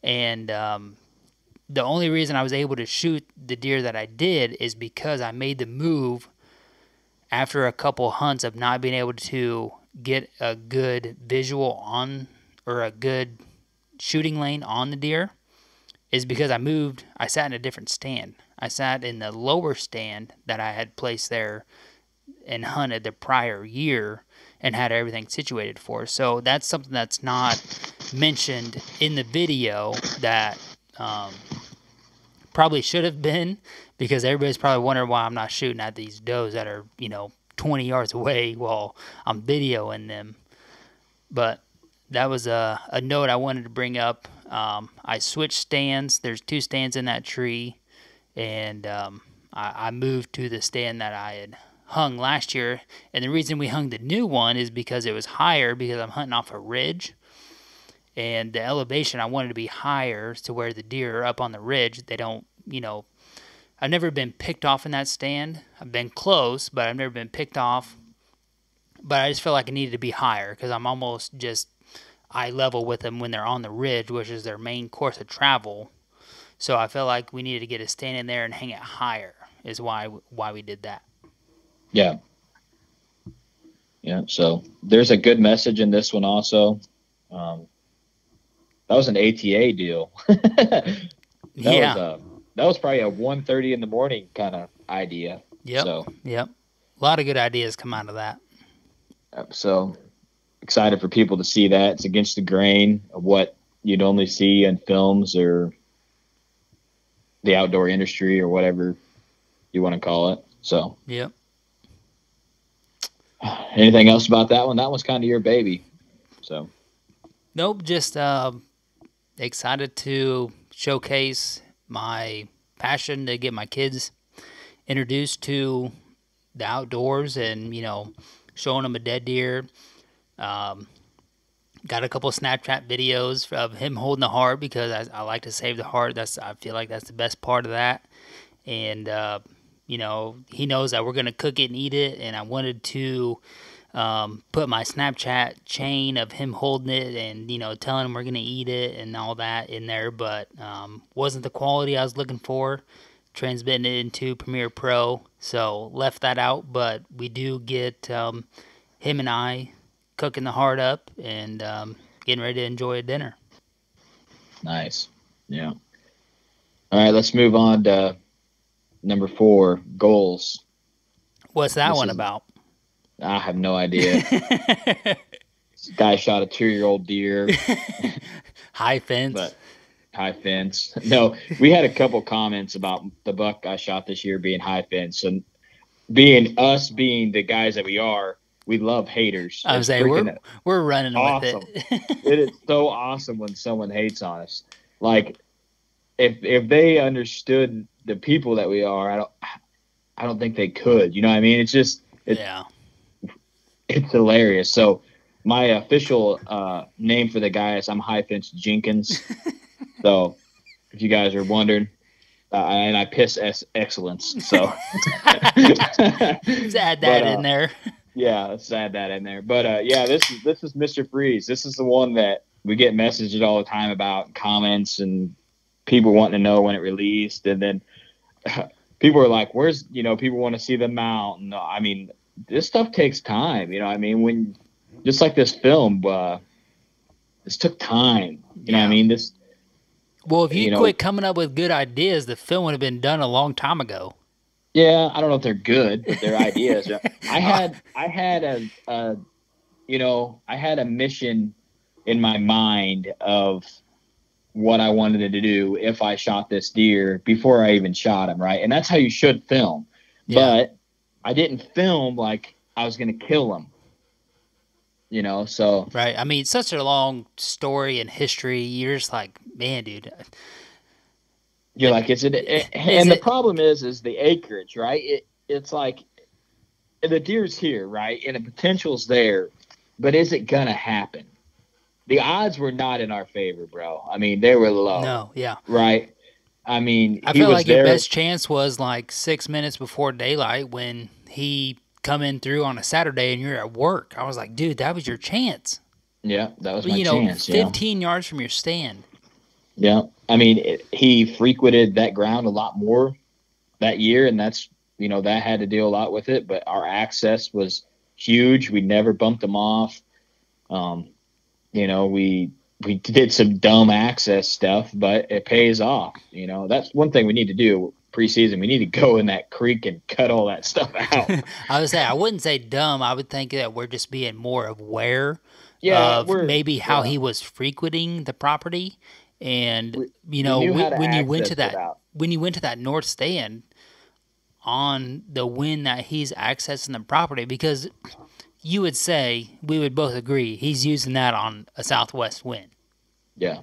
S5: and the only reason I was able to shoot the deer that I did is because I made the move after a couple hunts of not being able to get a good visual on, or a good shooting lane on the deer, is because I sat in a different stand. I sat in the lower stand that I had placed there and hunted the prior year and had everything situated for. So that's something that's not mentioned in the video that probably should have been, because everybody's probably wondering why I'm not shooting at these does that are, 20 yards away while I'm videoing them. But that was a note I wanted to bring up. I switched stands. There's 2 stands in that tree, and I moved to the stand that I had hung last year. And the reason we hung the new one is because it was higher, because I'm hunting off a ridge, and the elevation I wanted to be higher to where the deer are up on the ridge. They don't, I've never been picked off in that stand. I've been close, but I've never been picked off. But I just felt like I needed to be higher, because I'm almost just eye level with them when they're on the ridge, which is their main course of travel. So I felt like we needed to get a stand in there and hang it higher, is why we did that.
S6: Yeah. Yeah. So there's a good message in this one also. That was an ATA deal. That was probably a 1:30 in the morning kind of idea.
S5: Yep. A lot of good ideas come out of that.
S6: So excited for people to see that. It's against the grain of what you'd only see in films or the outdoor industry or whatever you want to call it. So,
S5: yep.
S6: Anything else about that one? That one's kind of your baby. So,
S5: nope. Just excited to showcase my passion to get my kids introduced to the outdoors, and showing them a dead deer. Got a couple Snapchat videos of him holding the heart, because I like to save the heart. I feel like that's the best part of that. And he knows that we're gonna cook it and eat it, and I wanted to put my Snapchat chain of him holding it and telling him we're gonna eat it and all that in there, but wasn't the quality I was looking for. Transmitting it into Premiere Pro, so left that out. But we do get him and I cooking the heart up and getting ready to enjoy a dinner.
S6: Nice. Yeah. All right, let's move on to number 4, goals.
S5: What's that one about?
S6: I have no idea. This guy shot a 2-year-old deer.
S5: High fence.
S6: But high fence. No, we had a couple comments about the buck I shot this year being high fence, and being the guys that we are, we love haters.
S5: I was saying we're running
S6: awesome.
S5: with it.
S6: It is so awesome when someone hates on us. Like if they understood the people that we are, I don't think they could. You know what I mean? It's hilarious. So my official name for the guy is I'm High Fence Jenkins. So if you guys are wondering, and I piss excellence. So
S5: let's add that in there.
S6: Yeah, let's add that in there. But this is Mr. Freeze. This is the one that we get messages all the time about, comments, and people wanting to know when it released. And then people are like, "Where's people want to see the mount?" And I mean, this stuff takes time. You know, I mean, when just like this film, this took time. You know what I mean? This.
S5: Well, if you quit coming up with good ideas, the film would have been done a long time ago.
S6: Yeah, I don't know if they're good, but they're ideas. I had a mission in my mind of what I wanted to do if I shot this deer before I even shot him, right? And that's how you should film. Yeah. But I didn't film like I was going to kill him. So.
S5: Right. I mean, such a long story and history. You're just like, man, dude.
S6: You're like, and the problem is the acreage, right? It's like the deer's here, right? And the potential's there, but is it gonna happen? The odds were not in our favor, bro. I mean, they were low.
S5: No, yeah.
S6: Right? I mean,
S5: I
S6: he
S5: feel
S6: was
S5: like
S6: there.
S5: your best chance was like 6 minutes before daylight when he come in through on a Saturday and you're at work. I was like, dude, that was your chance.
S6: Yeah, that was my chance.
S5: 15 yards from your stand.
S6: Yeah. I mean, he frequented that ground a lot more that year, and that's, that had to deal a lot with it, but our access was huge. We never bumped him off. We did some dumb access stuff, but it pays off. That's one thing we need to do preseason. We need to go in that creek and cut all that stuff out.
S5: I wouldn't say dumb. I would think that we're just being more aware
S6: of
S5: maybe how he was frequenting the property. And, when you went to that north stand on the wind that he's accessing the property, because you would say, we would both agree, he's using that on a southwest wind.
S6: Yeah.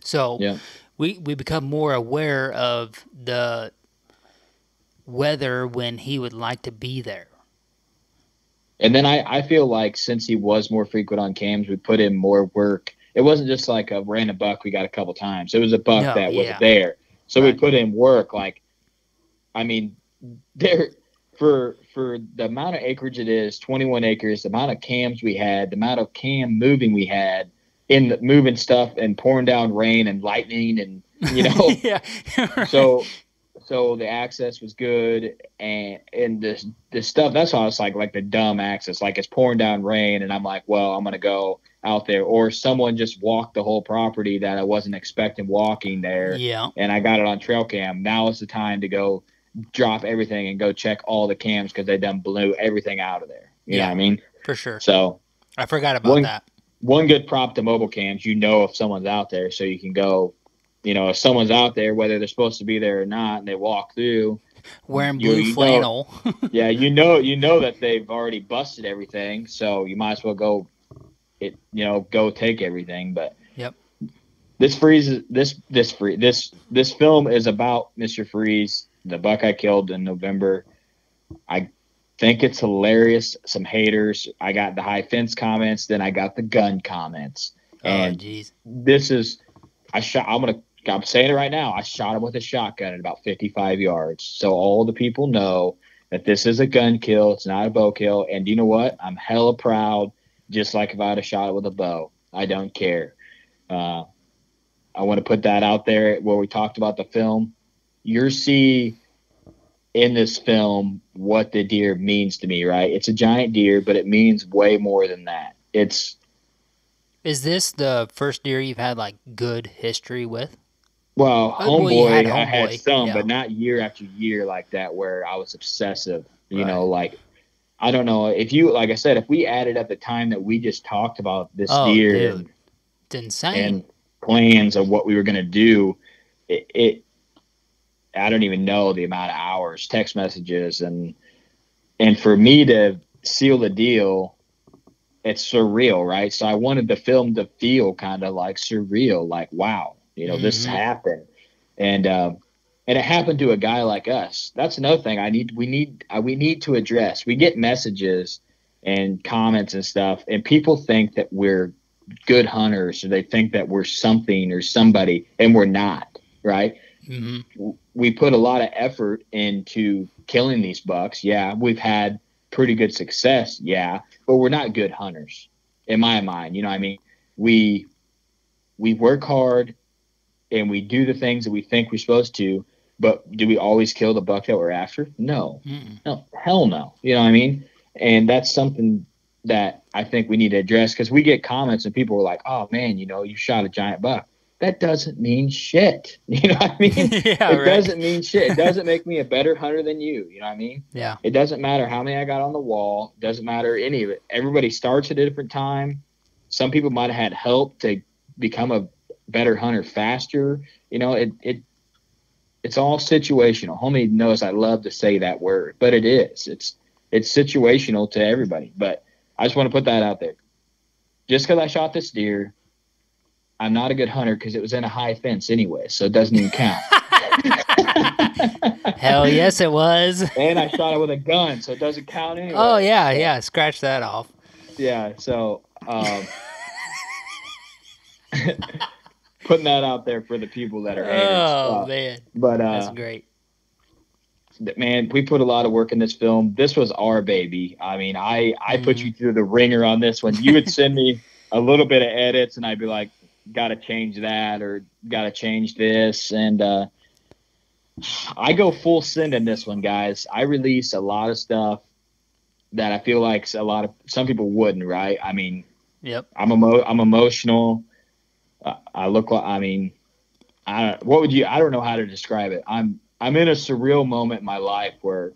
S5: So we become more aware of the weather when he would like to be there.
S6: And then I feel like since he was more frequent on cams, we put in more work. It wasn't just like a random buck we got a couple times. It was a buck that was there. So we put in work. Like, I mean, there for the amount of acreage it is, 21 acres, the amount of cams we had, the amount of cam moving we had in the moving stuff and pouring down rain and lightning and,
S5: yeah. Right.
S6: So the access was good, and this stuff, that's why it's like the dumb access. Like, it's pouring down rain, and I'm like, well, I'm going to go out there. Or someone just walked the whole property that I wasn't expecting walking there, and I got it on trail cam. Now is the time to go drop everything and go check all the cams because they done blew everything out of there. You know what I mean?
S5: For sure.
S6: So
S5: I forgot about that.
S6: One good prop to mobile cams, if someone's out there, so you can go. If someone's out there, whether they're supposed to be there or not, and they walk through
S5: wearing blue flannel.
S6: That they've already busted everything, so you might as well go take everything. But this film is about Mr. Freeze, the buck I killed in November. I think it's hilarious. Some haters. I got the high fence comments, then I got the gun comments. And this is, I'm saying it right now. I shot him with a shotgun at about 55 yards. So all the people know that this is a gun kill. It's not a bow kill. And you know what? I'm hella proud, just like if I had shot it with a bow. I don't care. I want to put that out there where we talked about the film. You'll see in this film what the deer means to me, right? It's a giant deer, but it means way more than that. Is
S5: this the first deer you've had like good history with?
S6: Well, Homeboy, I had some, but not year after year like that where I was obsessive. Like, I don't know if you, like I said, if we added up the time that we just talked about this deer,
S5: dude. It's insane,
S6: and plans of what we were going to do, I don't even know the amount of hours, text messages, and for me to seal the deal, it's surreal, right? So I wanted the film to feel kind of like surreal, like, wow, this happened. And it happened to a guy like us. That's another thing we need to address. We get messages and comments and stuff, and people think that we're good hunters, or they think that we're something or somebody, and we're not, right? Mm-hmm. We put a lot of effort into killing these bucks. Yeah, we've had pretty good success. Yeah, but we're not good hunters in my mind. We work hard and we do the things that we think we're supposed to, but do we always kill the buck that we're after? No. No, hell no. You know what I mean? And that's something that I think we need to address, because we get comments and people are like, oh man, you shot a giant buck. That doesn't mean shit. You know what I mean? It doesn't mean shit. It doesn't make me a better hunter than you. You know what I mean?
S5: Yeah.
S6: It doesn't matter how many I got on the wall. It doesn't matter any of it. Everybody starts at a different time. Some people might have had help to become a better hunter faster. It's all situational. Homie knows I love to say that word, but it is. It's situational to everybody. But I just want to put that out there. Just because I shot this deer, I'm not a good hunter because it was in a high fence anyway, so it doesn't even count.
S5: Hell yes, it was.
S6: And I shot it with a gun, so it doesn't count anyway.
S5: Oh yeah. Scratch that off.
S6: Yeah, so putting that out there for the people that are haters.
S5: Oh man,
S6: but
S5: that's great.
S6: Man, we put a lot of work in this film. This was our baby. I mean, I put you through the ringer on this one. You would send me a little bit of edits, and I'd be like, got to change that or got to change this. And I go full send in this one, guys. I release a lot of stuff that I feel like some people wouldn't, right? I mean,
S5: yep.
S6: I'm emotional. I look like, I mean, I don't know how to describe it. I'm in a surreal moment in my life where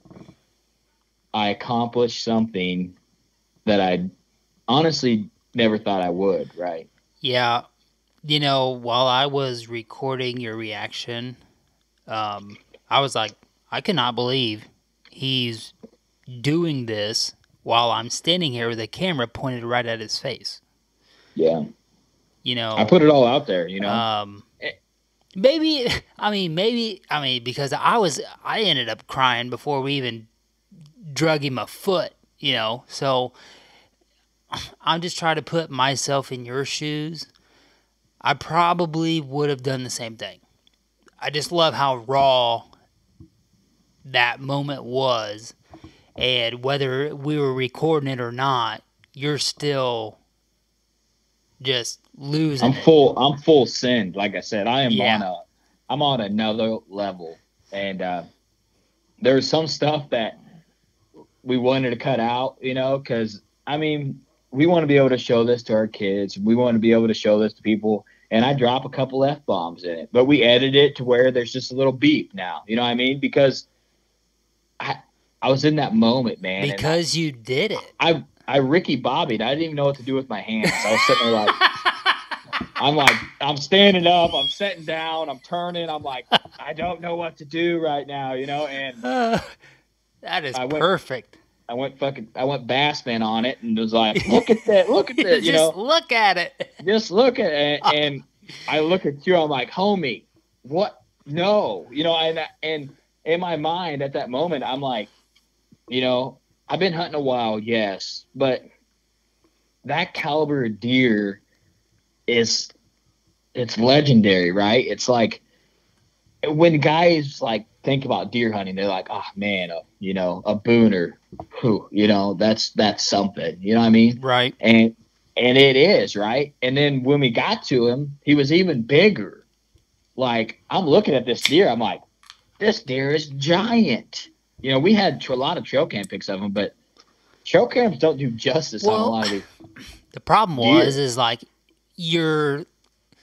S6: I accomplished something that I honestly never thought I would, right?
S5: Yeah. You know, while I was recording your reaction, I was like, I cannot believe he's doing this while I'm standing here with a camera pointed right at his face.
S6: Yeah.
S5: You know,
S6: I put it all out there, you know.
S5: Maybe because I ended up crying before we even drug him a foot, you know. So I'm just trying to put myself in your shoes. I probably would have done the same thing. I just love how raw that moment was, and whether we were recording it or not, you're still just losing.
S6: I'm full send. Like I said, I'm on another level, and there's some stuff that we wanted to cut out, you know, because I mean, we want to be able to show this to our kids. We want to be able to show this to people. And I drop a couple F-bombs in it, but we edit it to where there's just a little beep now. You know what I mean? Because I was in that moment, man.
S5: Because you did it.
S6: I Ricky Bobbied. I didn't even know what to do with my hands. I was sitting there like, I'm standing up, I'm sitting down, I'm turning. I'm like, I don't know what to do right now, you know? And
S5: that is perfect.
S6: I went Bassman on it and was like, look at that, you know.
S5: Look at it.
S6: Just look at it. And I look at you, I'm like, homie, what? No. You know, and in my mind at that moment, I'm like, you know, I've been hunting a while, yes, but that caliber of deer it's legendary, right? It's like when guys like think about deer hunting, they're like, oh man, you know, a booner, who, you know, that's something, you know what I mean?
S5: Right.
S6: And it is, right? And then when we got to him, he was even bigger. Like, I'm looking at this deer, I'm like, this deer is giant. You know, we had a lot of trail cam pics of him, but trail cams don't do justice on a lot of these.
S5: The problem is like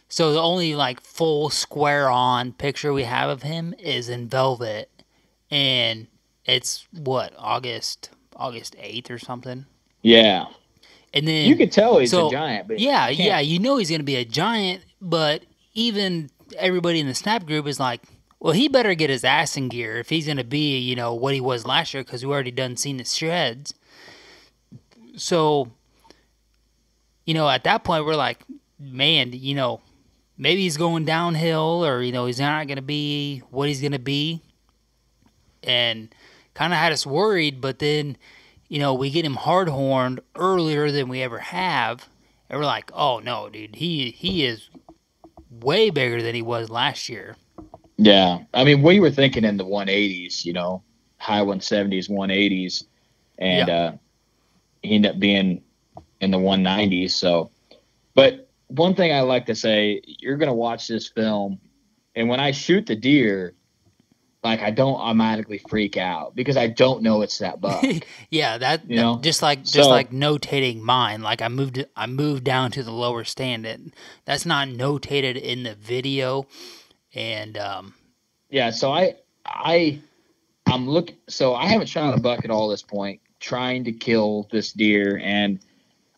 S5: so the only like full square on picture we have of him is in velvet, and it's what, August 8th or something.
S6: Yeah.
S5: And then
S6: you can tell he's a giant, but
S5: yeah, you know he's gonna be a giant, but even everybody in the Snap group is like, well, he better get his ass in gear if he's gonna be, you know, what he was last year, because we already done seen the shreds. So, you know, at that point we're like, man, you know, maybe he's going downhill, or, you know, he's not going to be what he's going to be. And kind of had us worried, but then, you know, we get him hard-horned earlier than we ever have. And we're like, oh, no, dude, he is way bigger than he was last year.
S6: Yeah. I mean, we were thinking in the 180s, you know, high 170s, 180s. And he ended up being in the 190s. So, but one thing I like to say, you're going to watch this film, and when I shoot the deer, like, I don't automatically freak out because I don't know it's that buck.
S5: Yeah, that,
S6: you know?
S5: just like notating mine. Like, I moved down to the lower stand. That's not notated in the video. And
S6: yeah, so I'm looking. So I haven't shot a buck at all this point, trying to kill this deer, and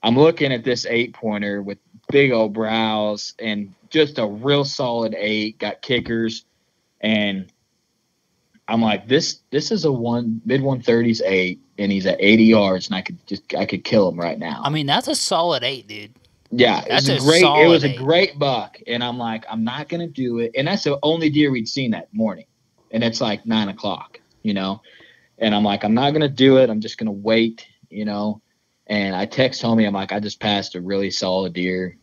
S6: I'm looking at this 8-pointer with big old brows and just a real solid 8, got kickers, and I'm like, this is a mid 130s 8, and he's at 80 yards, and I could kill him right now.
S5: I mean, that's a solid 8, dude.
S6: Yeah,
S5: That's
S6: it
S5: a
S6: was a great.
S5: solid
S6: It was a
S5: 8.
S6: great buck, and I'm like, I'm not gonna do it. And that's the only deer we'd seen that morning, and it's like 9:00, And I'm like, I'm not gonna do it. I'm just gonna wait, And I text homie, I'm like, I just passed a really solid deer,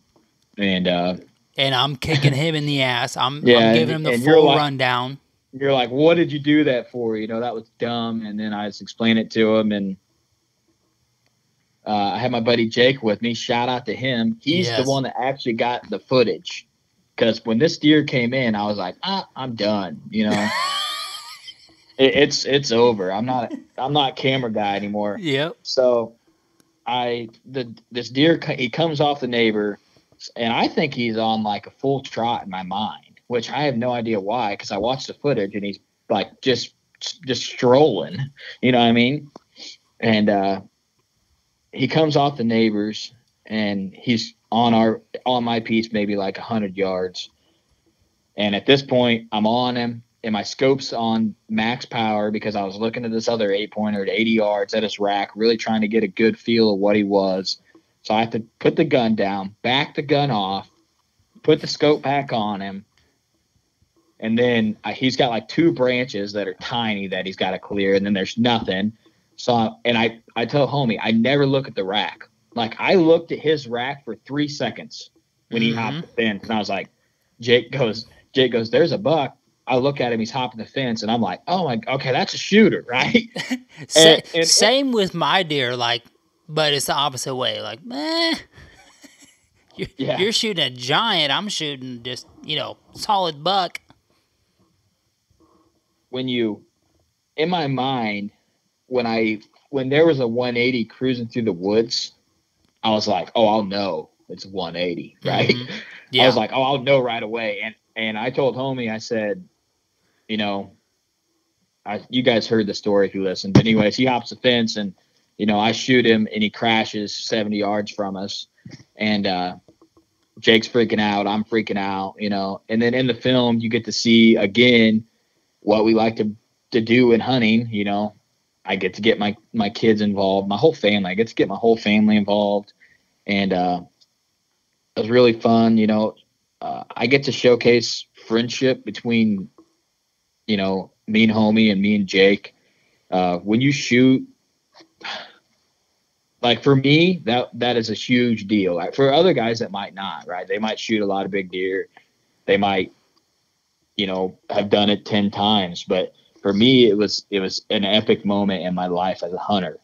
S6: and
S5: And I'm kicking him in the ass. I'm
S6: yeah,
S5: giving him the
S6: and
S5: full rundown.
S6: you're like, what did you do that for? That was dumb. And then I just explained it to him, and I had my buddy Jake with me. Shout out to him. He's the
S5: Yes.
S6: one that actually got the footage. Because when this deer came in, I was like, I'm done. It's over. I'm not camera guy anymore.
S5: Yep.
S6: So this deer, he comes off the neighbor, and I think he's on like a full trot in my mind, which I have no idea why, because I watched the footage and he's like just strolling. You know what I mean? And he comes off the neighbors, and he's on my piece maybe like 100 yards. And at this point, I'm on him, and my scope's on max power because I was looking at this other 8-pointer at 80 yards at his rack, really trying to get a good feel of what he was. So I have to put the gun down, back the gun off, put the scope back on him, and then he's got like 2 branches that are tiny that he's got to clear, and then there's nothing. So, and I tell homie, I never look at the rack. Like, I looked at his rack for 3 seconds when he hopped the fence, and I was like, Jake goes, there's a buck. I look at him, he's hopping the fence, and I'm like, oh my, okay, that's a shooter, right?
S5: Same with my deer, but it's the opposite way. Like, you're shooting a giant. I'm shooting just, solid buck.
S6: In my mind, when there was a 180 cruising through the woods, I was like, oh, I'll know it's 180, right?
S5: Mm-hmm. Yeah.
S6: I was like, oh, I'll know right away. And I told homie, I said, you guys heard the story if you listened. But anyways, he hops the fence, and, I shoot him, and he crashes 70 yards from us. And Jake's freaking out. I'm freaking out, And then in the film, you get to see, again, what we like to do in hunting. I get to get my kids involved, my whole family. I get to get my whole family involved. And it was really fun. I get to showcase friendship between, me and homie and me and Jake. When you shoot, like for me, that is a huge deal. Like for other guys that might not, right? They might shoot a lot of big deer. They might, have done it 10 times. But for me, it was an epic moment in my life as a hunter.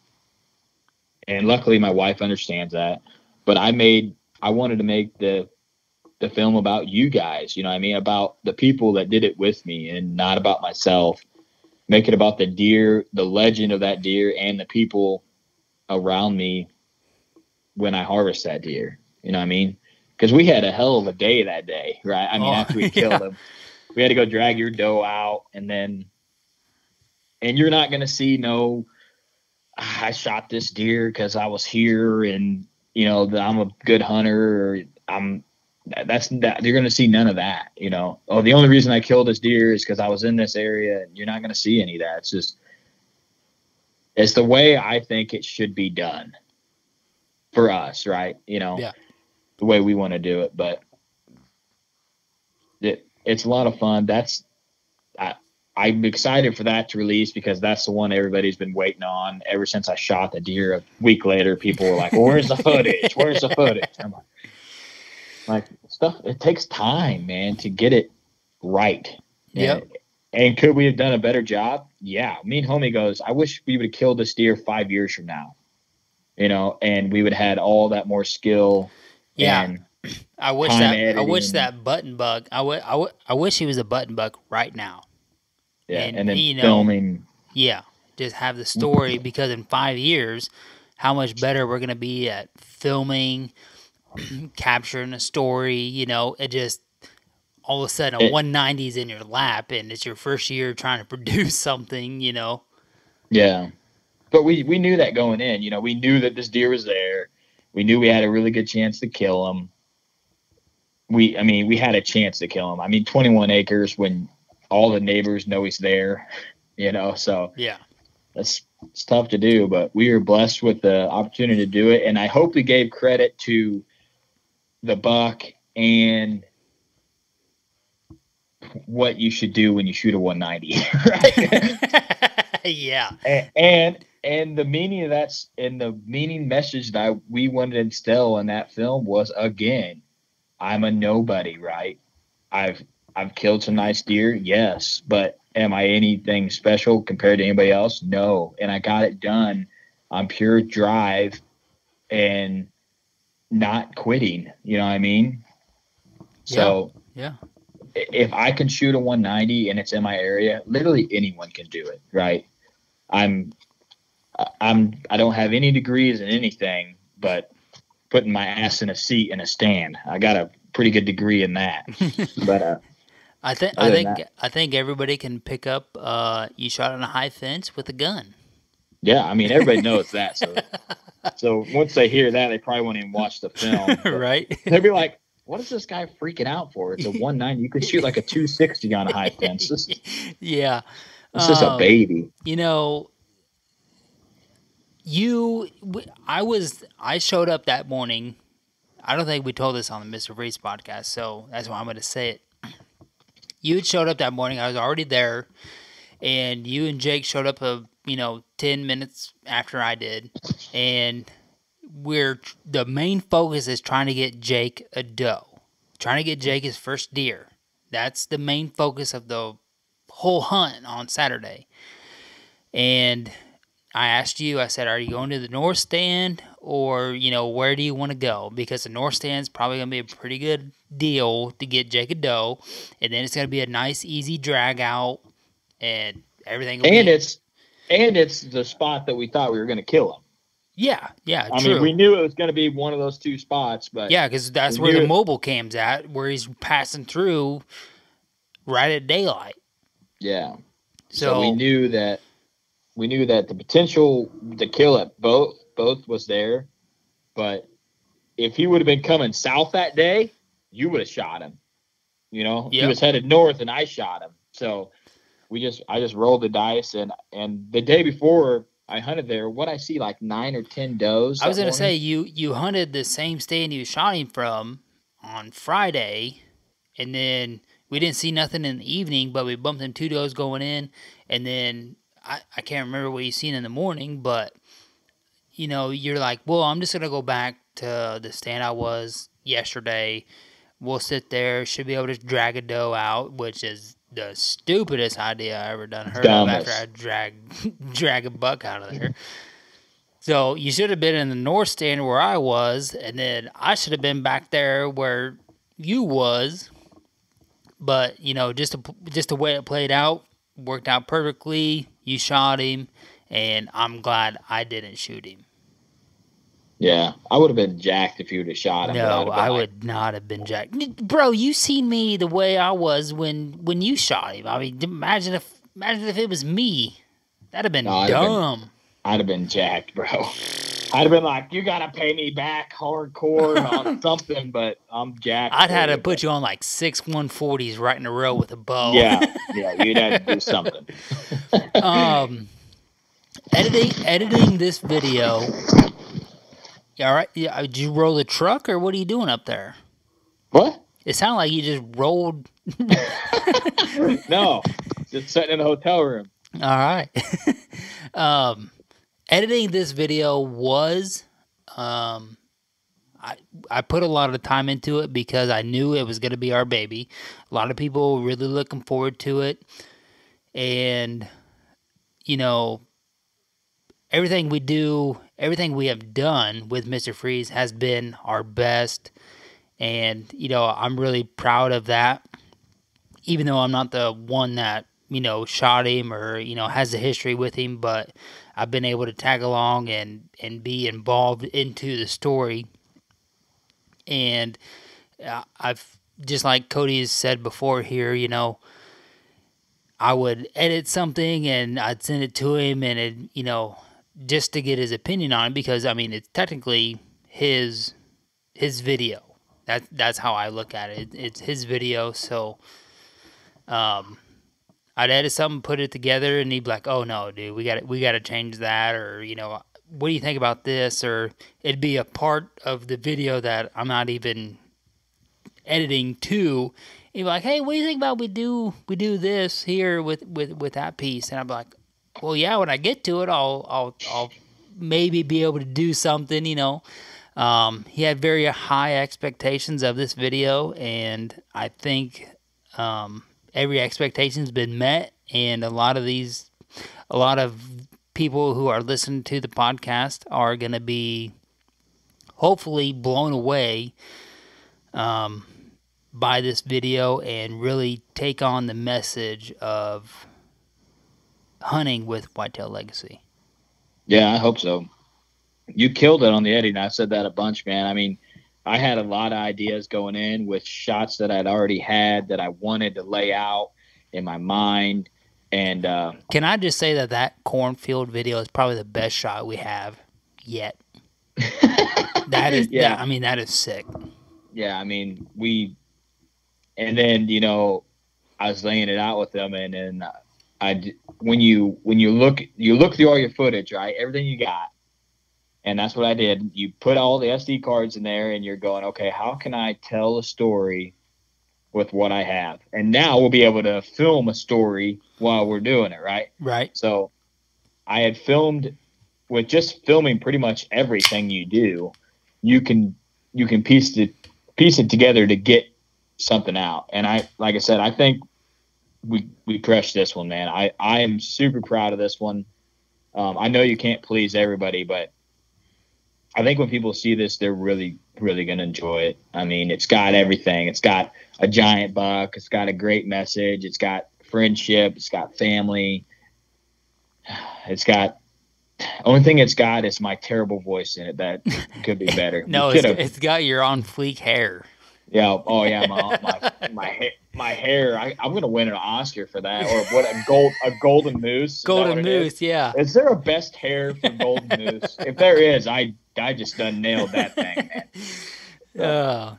S6: And luckily my wife understands that. But I wanted to make the film about you guys, about the people that did it with me and not about myself. Make it about the deer, the legend of that deer, and the people around me when I harvest that deer. You know what I mean? Because we had a hell of a day that day, right? I mean, after we killed him, we had to go drag your doe out, and you're not going to see I shot this deer because I was here and, that I'm a good hunter, or you're going to see none of that, Oh, the only reason I killed this deer is because I was in this area, and you're not going to see any of that. It's the way I think it should be done for us, right?
S5: Yeah.
S6: The way we want to do it, but it's a lot of fun. I'm excited for that to release because that's the one everybody's been waiting on ever since I shot the deer. A week later, people were like, well, where's the footage? Where's the footage? I'm like, stuff, it takes time, man, to get it right.
S5: Yeah.
S6: And could we have done a better job? Yeah. Me and homie goes, I wish we would have killed this deer 5 years from now, and we would have had all that more skill.
S5: Yeah.
S6: And
S5: I wish that button buck. I wish he was a button buck right now.
S6: Yeah, and then filming.
S5: Yeah, just have the story because in 5 years, how much better we're going to be at filming, capturing a story. It just all of a sudden a 190 is in your lap, and it's your first year trying to produce something.
S6: Yeah, but we knew that going in. We knew that this deer was there. We knew we had a really good chance to kill him. We had a chance to kill him. 21 acres when all the neighbors know he's there, so
S5: yeah,
S6: it's tough to do, but we were blessed with the opportunity to do it. And I hope we gave credit to the buck and what you should do when you shoot a 190, right?
S5: Yeah.
S6: And the meaning of that, and the meaning message that we wanted to instill in that film was, again, I'm a nobody, right? I've killed some nice deer, yes, but am I anything special compared to anybody else? No. And I got it done on pure drive and not quitting. You know what I mean? So
S5: Yeah.
S6: if I can shoot a 190 and it's in my area, literally anyone can do it, right? I don't have any degrees in anything, but putting my ass in a seat in a stand, I got a pretty good degree in that. But
S5: I think everybody can pick up. You shot on a high fence with a gun.
S6: yeah, I mean everybody knows that. So once they hear that, they probably won't even watch the film,
S5: Right?
S6: They'll be like, "What is this guy freaking out for? It's a 190. You could shoot like a 260 on a high fence.
S5: Yeah.
S6: This is a baby."
S5: You know, I showed up that morning. I don't think we told this on the Mr. Freeze podcast, so that's why I'm going to say it. You had showed up that morning. I was already there, and you and Jake showed up 10 minutes after I did, and the main focus is trying to get Jake a doe, trying to get Jake his first deer. That's the main focus of the whole hunt on Saturday. And I asked you, I said, are you going to the north stand or, where do you want to go? Because the north stand's probably going to be a pretty good deal to get Jake a doe. And then it's going to be a nice, easy drag out and everything.
S6: It's the spot that we thought we were going to kill him.
S5: Yeah,
S6: I
S5: true.
S6: mean, we knew it was going to be one of those two spots, but
S5: yeah, because that's where the mobile cam's at, where he's passing through right at daylight.
S6: Yeah.
S5: So
S6: we knew that the potential to kill it both was there, but if he would have been coming south that day, you would have shot him. He was headed north, and I shot him. So I just rolled the dice, and the day before I hunted there, what I see like 9 or 10 does.
S5: I was going to say you hunted the same stand you shot him from on Friday, and then we didn't see nothing in the evening, but we bumped them 2 does going in, and then I can't remember what you seen in the morning, but you're like, well, I'm just going to go back to the stand I was yesterday. We'll sit there, should be able to drag a doe out, which is the stupidest idea I ever heard of after I drag a buck out of there. So you should have been in the north stand where I was, and then I should have been back there where you was. But just the way it played out worked out perfectly. You shot him, and I'm glad I didn't shoot him.
S6: Yeah, I would have been jacked if you would have shot him.
S5: No, I would not have been jacked. Bro, you seen me the way I was when you shot him. I mean, imagine if it was me. That'd have been dumb.
S6: I'd have been jacked, bro. I'd have been like, you got to pay me back hardcore on something, but I'm jacked.
S5: I'd have to put you on like 6 140s right in a row with a bow.
S6: Yeah, you'd have to do something.
S5: Editing this video. All right, yeah, did you roll the truck, or what are you doing up there?
S6: What?
S5: It sounded like you just rolled.
S6: No, just sitting in a hotel room.
S5: All right. Editing this video was, I put a lot of time into it because I knew it was going to be our baby. A lot of people were really looking forward to it, and everything we have done with Mr. Freeze has been our best, and I'm really proud of that. Even though I'm not the one that shot him or has a history with him, but I've been able to tag along and be involved into the story. And I've, just like Cody has said before here, I would edit something and I'd send it to him, and it, just to get his opinion on it, because I mean it's technically his video. That's how I look at it. It's his video, so I'd edit something, put it together, and he'd be like, "Oh no, dude, we got to change that," or what do you think about this? Or it'd be a part of the video that I'm not even editing too. He'd be like, "Hey, what do you think about we do this here with that piece?" And I'm like, "Well, yeah, when I get to it, I'll maybe be able to do something." He had very high expectations of this video, and I think every expectation's been met. And a lot of people who are listening to the podcast are going to be hopefully blown away by this video and really take on the message of hunting with Whitetail Legacy.
S6: Yeah, I hope so. You killed it on the editing. I've said that a bunch, man. I mean, I had a lot of ideas going in with shots that I'd already had that I wanted to lay out in my mind. And
S5: can I just say that cornfield video is probably the best shot we have yet? That is,
S6: yeah.
S5: That is sick.
S6: Yeah, I mean, and then I was laying it out with them, and then when you look through all your footage, right, everything you got, and that's what I did. You put all the SD cards in there, and you're going, okay, how can I tell a story with what I have? And now we'll be able to film a story while we're doing it, right?
S5: Right.
S6: So I had filmed with just filming pretty much everything you do. You can piece it together to get something out. And like I said, I think we crushed this one, man. I am super proud of this one. I know you can't please everybody, but I think when people see this, they're really, really going to enjoy it. I mean, it's got everything. It's got a giant buck. It's got a great message. It's got friendship. It's got family. It's got only thing it's got is my terrible voice in it that could be better.
S5: No, it's got your on fleek hair.
S6: Yeah. Oh yeah. My hair. I'm gonna win an Oscar for that, or what? A golden moose.
S5: Golden moose. Yeah.
S6: Is there a best hair for golden moose? If there is, I just done nailed that thing, man.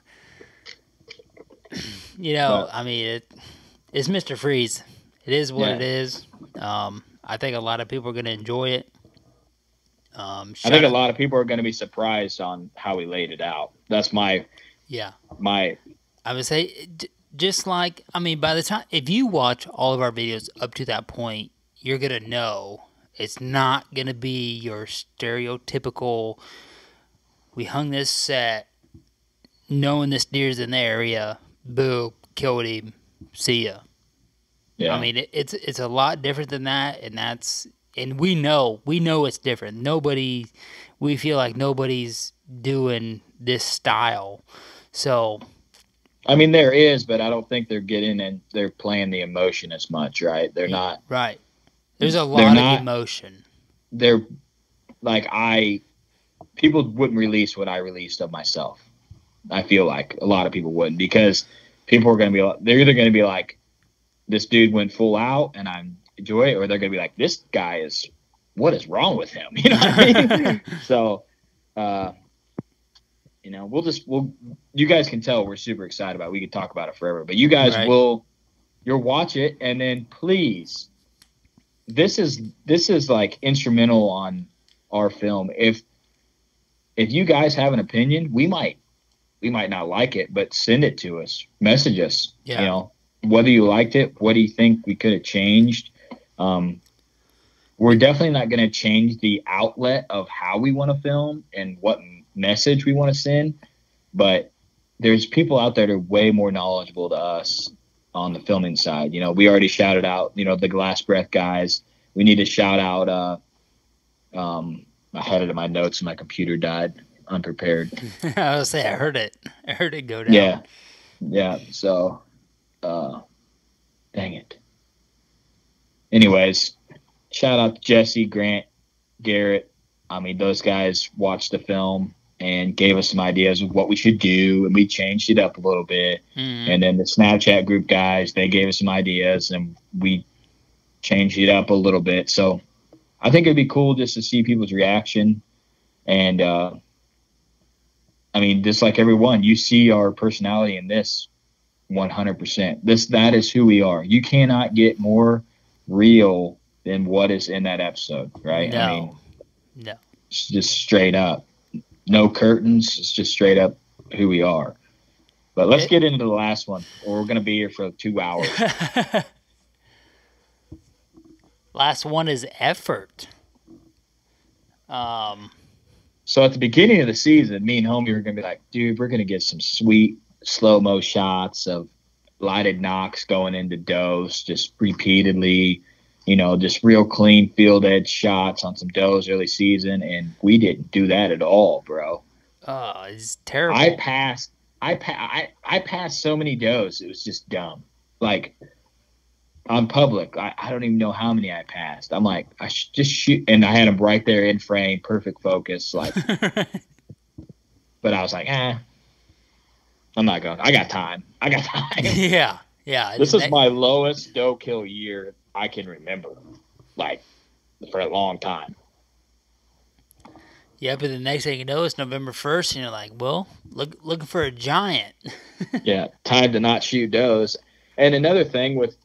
S5: It's Mr. Freeze. It is what it is. I think a lot of people are gonna enjoy it.
S6: I think a lot of people are going to be surprised on how we laid it out. That's my.
S5: I would say, just like, by the time, if you watch all of our videos up to that point, you're going to know it's not going to be your stereotypical, we hung this set, knowing this deer's in the area, boo, killed him, see ya.
S6: Yeah.
S5: It's a lot different than that, and we know it's different. We feel like nobody's doing this style. So,
S6: there is, but I don't think they're getting and they're playing the emotion as much, right? They're not.
S5: Right. There's a lot of emotion.
S6: They're like, people wouldn't release what I released of myself. I feel like a lot of people wouldn't, because people are going to be like, they're either going to be like, this dude went full out and I enjoy it, or they're going to be like, this guy what is wrong with him? You know what I mean? So, you guys can tell we're super excited about it. We could talk about it forever, but you guys you'll watch it, and then please, this is like instrumental on our film. If you guys have an opinion, we might not like it, but send it to us, message us, whether you liked it, what do you think we could have changed? We're definitely not going to change the outlet of how we want to film and what message we want to send, but there's people out there that are way more knowledgeable to us on the filming side. We already shouted out, the Glass Breath guys. We need to shout out, I had it in my notes and my computer died unprepared.
S5: I was say I heard it go down.
S6: Yeah. So, dang it. Anyways, shout out to Jesse, Grant, Garrett. Those guys watched the film and gave us some ideas of what we should do, and we changed it up a little bit. And then the Snapchat group guys, they gave us some ideas, and we changed it up a little bit. So I think it'd be cool just to see people's reaction. And, just like everyone, you see our personality in this 100%. That is who we are. You cannot get more real than what is in that episode, right?
S5: No.
S6: It's just straight up. No curtains. It's just straight up who we are. But let's get into the last one, or we're going to be here for 2 hours.
S5: Last one is effort.
S6: So at the beginning of the season, me and homie were going to be like, dude, we're going to get some sweet slow-mo shots of lighted knocks going into does just repeatedly, just real clean field edge shots on some does early season. And we didn't do that at all, bro.
S5: Oh, it's terrible.
S6: I passed so many does. It was just dumb. Like, on public, I don't even know how many I passed. I'm like, I should just shoot. And I had them right there in frame, perfect focus. Like, but I was like, I'm not going. I got time.
S5: Yeah.
S6: This is my lowest doe kill year I can remember, like, for a long time.
S5: Yeah, but the next thing you know, it's November 1st, and you're like, well, looking for a giant.
S6: Yeah, time to not shoot does. And another thing with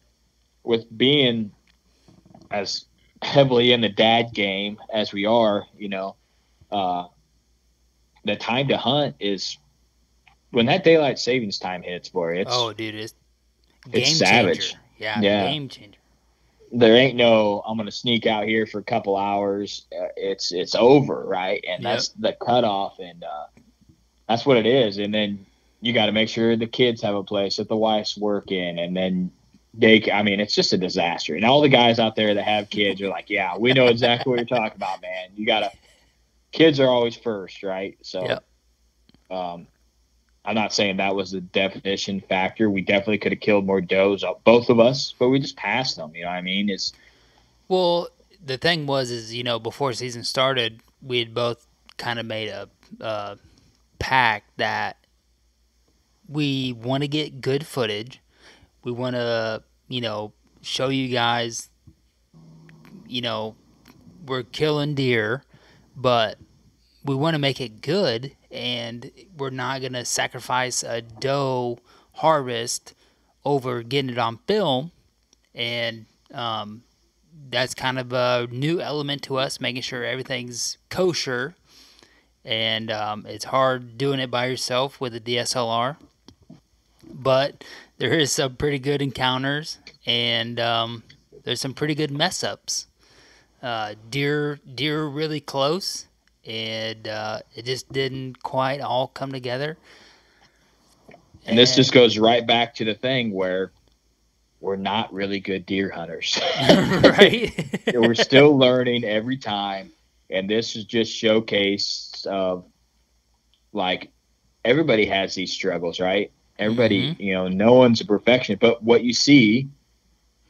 S6: being as heavily in the dad game as we are, the time to hunt is when that daylight savings time hits, boy.
S5: It's game
S6: savage.
S5: Changer. Yeah, game changer.
S6: There ain't no, I'm going to sneak out here for a couple hours. It's over, right? And that's the cutoff, and that's what it is. And then you got to make sure the kids have a place that the wife's working, and then it's just a disaster. And all the guys out there that have kids are like, yeah, we know exactly what you're talking about, man. Kids are always first, right? So, I'm not saying that was the definition factor. We definitely could have killed more does, both of us, but we just passed them. You know what I mean?
S5: Well, the thing is, before season started, we had both kind of made a pact that we want to get good footage. We want to, show you guys, we're killing deer, but we want to make it good, and we're not going to sacrifice a doe harvest over getting it on film. And that's kind of a new element to us, making sure everything's kosher. And it's hard doing it by yourself with a DSLR. But there is some pretty good encounters, and there's some pretty good mess-ups. Deer really close, and it just didn't quite all come together.
S6: And this just goes right back to the thing where we're not really good deer hunters.
S5: Right?
S6: We're still learning every time, and this is just showcase of, like, everybody has these struggles, right? Everybody, no one's a perfectionist, but what you see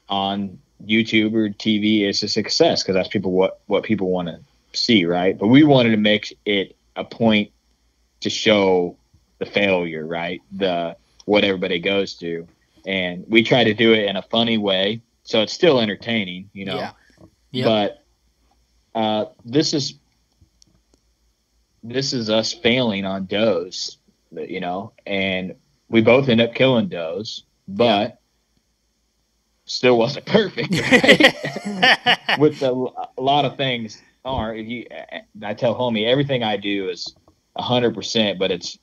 S6: on YouTube or TV is a success, because that's what people want to see, right? But we wanted to make it a point to show the failure, right? What everybody goes through, and we try to do it in a funny way, so it's still entertaining,
S5: Yeah. Yep.
S6: But this is us failing on does, and we both end up killing does, but still wasn't perfect, right? With a lot of things are, I tell homie, everything I do is 100%, but it's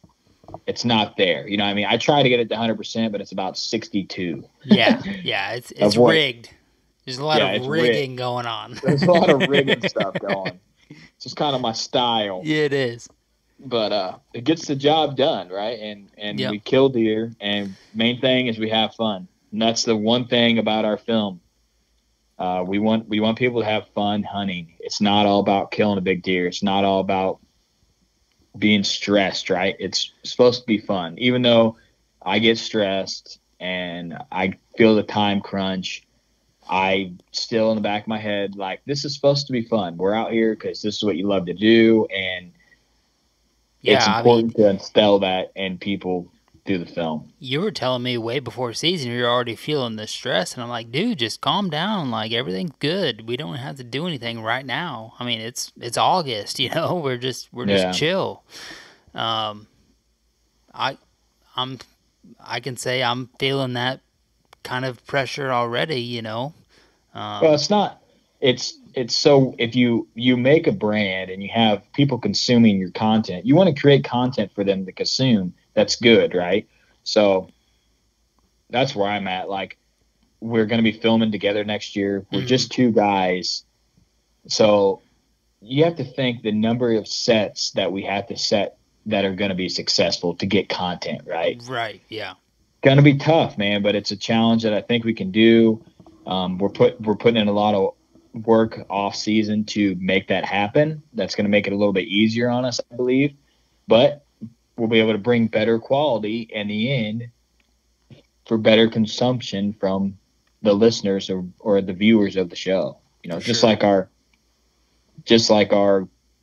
S6: not there. You know what I mean? I try to get it to 100%, but it's about 62.
S5: Yeah, it's rigged. There's a lot of rigging going on.
S6: There's a lot of rigging stuff going. It's just kind of my style.
S5: Yeah, it is.
S6: But it gets the job done, right? And we kill deer, and main thing is we have fun. And that's the one thing about our film. We want people to have fun hunting. It's not all about killing a big deer. It's not all about being stressed, right? It's supposed to be fun. Even though I get stressed and I feel the time crunch, I still in the back of my head, like, this is supposed to be fun. We're out here because this is what you love to do, and it's important to instill that in people through the film.
S5: You were telling me way before season you're already feeling the stress, and I'm like, dude, just calm down. Like, everything's good. We don't have to do anything right now. I mean, it's August, We're just chill. I can say I'm feeling that kind of pressure already, Well,
S6: it's not. It's so, if you make a brand and you have people consuming your content, you want to create content for them to consume. That's good, right? So that's where I'm at. Like, we're going to be filming together next year. We're just two guys. So you have to think the number of sets that we have to set that are going to be successful to get content, right?
S5: Right. Yeah.
S6: Going to be tough, man, but it's a challenge that I think we can do. We're putting in a lot of work off season to make that happen. That's going to make it a little bit easier on us, I believe, but we'll be able to bring better quality in the end for better consumption from the listeners or the viewers of the show. You know, just like our,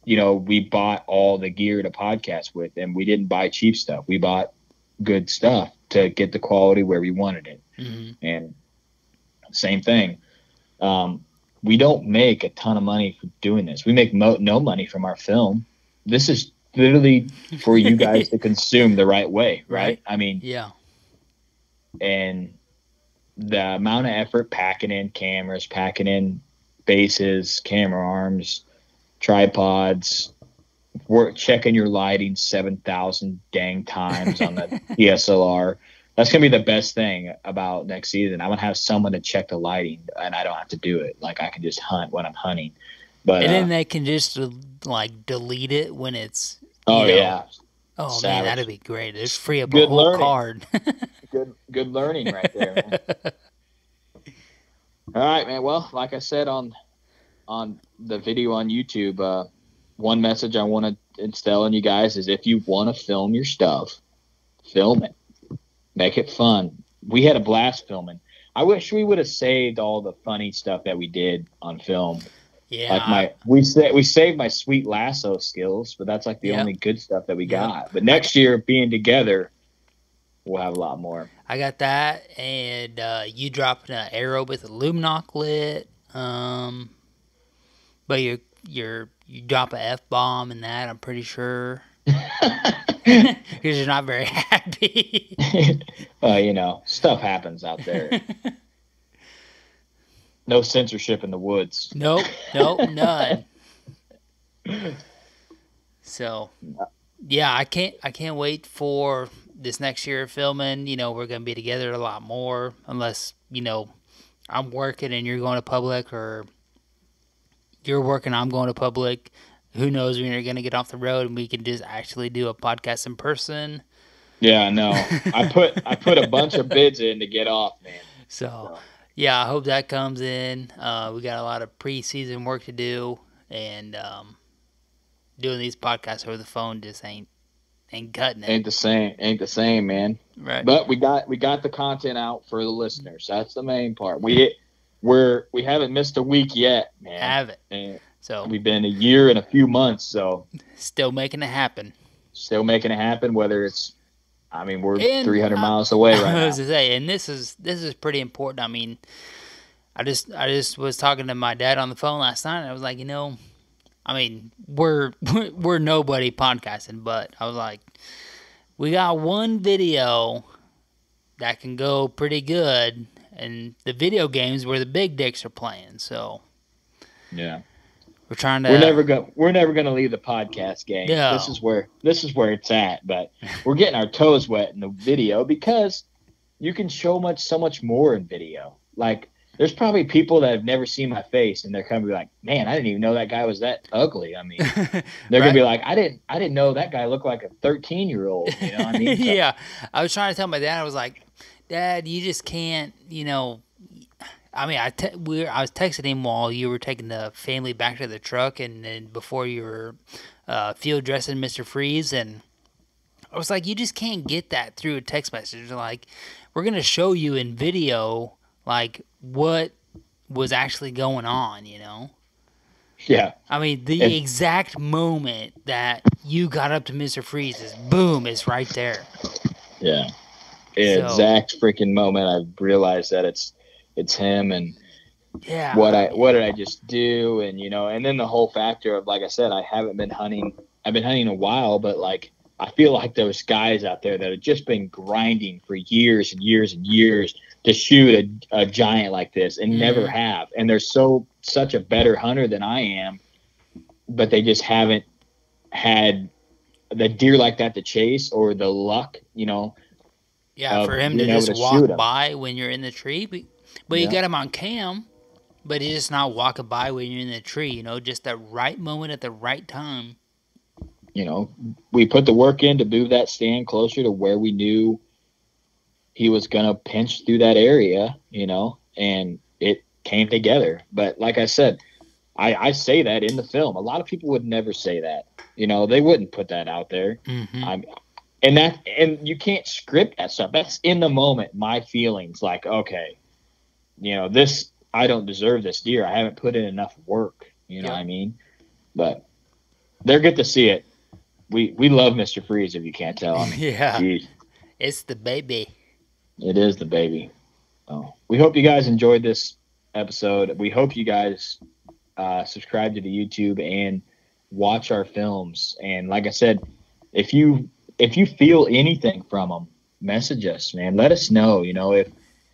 S6: you know, we bought all the gear to podcast with, and we didn't buy cheap stuff. We bought good stuff to get the quality where we wanted it. And same thing. We don't make a ton of money for doing this. We make no money from our film. This is literally for you guys to consume the right way, right? I mean,
S5: yeah.
S6: And the amount of effort packing in cameras, packing in bases, camera arms, tripods, checking your lighting 7,000 dang times on the DSLR. That's going to be the best thing about next season. I'm going to have someone to check the lighting, and I don't have to do it. Like, I can just hunt when I'm hunting. But
S5: and then they can just, like, delete it when it's,
S6: yeah.
S5: Oh,
S6: Savage.
S5: man, that'd be great. Just free up
S6: Good
S5: a whole
S6: learning.
S5: card.
S6: Good learning right there, man. All right, man. Well, like I said on the video on YouTube, one message I want to instill in you guys is if you want to film your stuff, film it. Make it fun. We had a blast filming. I wish we would have saved all the funny stuff that we did on film.
S5: Yeah.
S6: Like we saved my sweet lasso skills, but that's like the only good stuff that we got. But next year, being together, we'll have a lot more.
S5: I got that, and you dropping an arrow with a luminoc lit. But you drop a F-bomb in that, I'm pretty sure. Because you're not very happy.
S6: You know, stuff happens out there. No censorship in the woods.
S5: Nope, none. So, yeah, I can't wait for this next year of filming. You know, we're gonna be together a lot more, unless, you know, I'm working and you're going to public, or you're working, I'm going to public. Who knows when you're gonna get off the road and we can just actually do a podcast in person.
S6: Yeah, no. I put a bunch of bids in to get off, man.
S5: So yeah, I hope that comes in. We got a lot of preseason work to do, and doing these podcasts over the phone just ain't cutting it.
S6: Ain't the same, man.
S5: Right.
S6: But we got the content out for the listeners. That's the main part. We haven't missed a week yet, man.
S5: Haven't.
S6: And
S5: so
S6: we've been a year and a few months, so
S5: still making it happen.
S6: Whether it's, I mean, we're 300 miles away right now.
S5: I was to say, and this is pretty important. I mean, I just was talking to my dad on the phone last night, and I was like, you know, I mean, we're nobody podcasting, but I was like, we got one video that can go pretty good, and the video games where the big dicks are playing. So
S6: yeah,
S5: we're trying to.
S6: We're never gonna leave the podcast game.
S5: No.
S6: This is where it's at. But we're getting our toes wet in the video because you can show so much more in video. Like, there's probably people that have never seen my face, and they're kind of be like, "Man, I didn't even know that guy was that ugly." I mean, they're gonna be like, "I didn't know that guy looked like a 13-year-old." You know what I mean? So,
S5: yeah, I was trying to tell my dad. I was like, "Dad, you just can't, you know." I mean, I was texting him while you were taking the family back to the truck, and then before you were field dressing Mr. Freeze, and I was like, "You just can't get that through a text message. Like, we're gonna show you in video, like, what was actually going on, you know?"
S6: Yeah.
S5: I mean, the exact moment that you got up to Mr. Freeze is boom, it's right there.
S6: Yeah. Exact freaking moment I realized that it's him, and
S5: yeah,
S6: what did I just do? And, you know, and then the whole factor of, like I said, I haven't been hunting. I've been hunting a while, but like, I feel like there's guys out there that have just been grinding for years and years and years to shoot a giant like this and never have. And they're such a better hunter than I am, but they just haven't had the deer like that to chase, or the luck, you know.
S5: Yeah,
S6: of
S5: for him to
S6: being able
S5: just
S6: to shoot
S5: walk
S6: 'em.
S5: by when you're in the tree. But you
S6: Yeah.
S5: got him on cam, but he's just not walking by when you're in the tree, just that right moment at the right time.
S6: We put the work in to move that stand closer to where we knew he was going to pinch through that area, and it came together. But like I said, I say that in the film. A lot of people would never say that. They wouldn't put that out there.
S5: Mm-hmm.
S6: And you can't script that stuff. That's in the moment, my feelings like, okay, this, I don't deserve this deer. I haven't put in enough work. You know what I mean? But they're good to see it. We love Mr. Freeze, if you can't tell. I mean,
S5: Yeah.
S6: geez,
S5: It's the baby.
S6: it is the baby. Oh, we hope you guys enjoyed this episode. We hope you guys subscribe to the YouTube and watch our films. And like I said, if you feel anything from them, message us, man. Let us know.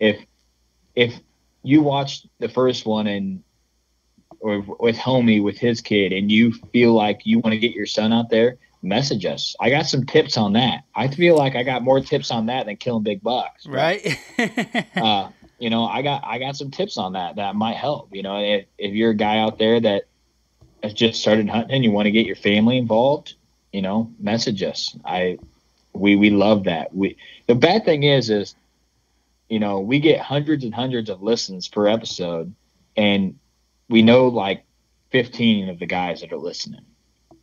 S6: If you watched the first one or with homie with his kid, and you feel like you want to get your son out there, message us. I got some tips on that. I feel like I got more tips on that than killing big bucks.
S5: Right?
S6: I got some tips on that might help. If you're a guy out there that has just started hunting and you want to get your family involved, message us. We love that. The bad thing is we get hundreds and hundreds of listens per episode, and we know like 15 of the guys that are listening.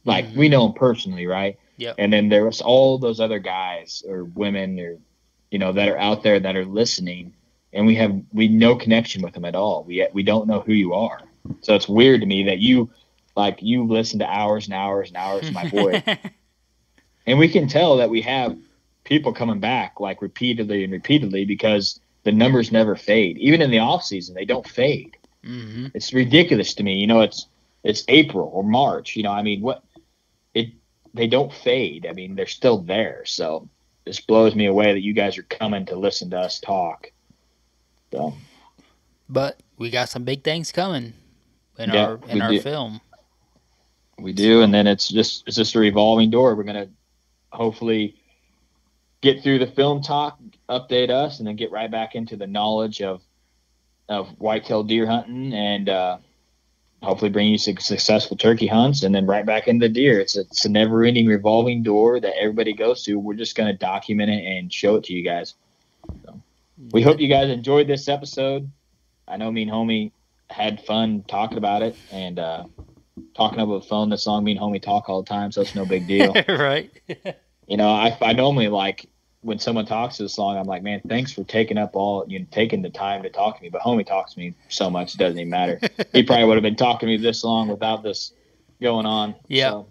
S6: Like we know them personally, right?
S5: Yep.
S6: And then there's all those other guys or women or that are out there that are listening, and we no connection with them at all. We don't know who you are. So it's weird to me that you listen to hours and hours and hours of my voice. And we can tell that we have people coming back like repeatedly and repeatedly because the numbers never fade. Even in the off season, they don't fade.
S5: Mm-hmm.
S6: It's ridiculous to me. It's April or March. They don't fade. I mean, they're still there. So this blows me away that you guys are coming to listen to us talk. So,
S5: but we got some big things coming in our film.
S6: We do, and then it's just a revolving door. We're gonna hopefully get through the film talk, update us, and then get right back into the knowledge of whitetail deer hunting, and hopefully bring you some successful turkey hunts, and then right back into the deer. It's a never-ending revolving door that everybody goes to. We're just going to document it and show it to you guys. So, we hope you guys enjoyed this episode. I know me and homie had fun talking about it, and talking over the phone this long. Me and homie talk all the time, so it's no big deal.
S5: Right.
S6: I normally like when someone talks this long, I'm like, man, thanks for taking the time to talk to me. But homie talks to me so much, it doesn't even matter. He probably would have been talking to me this long without this going on.
S5: Yeah.
S6: So.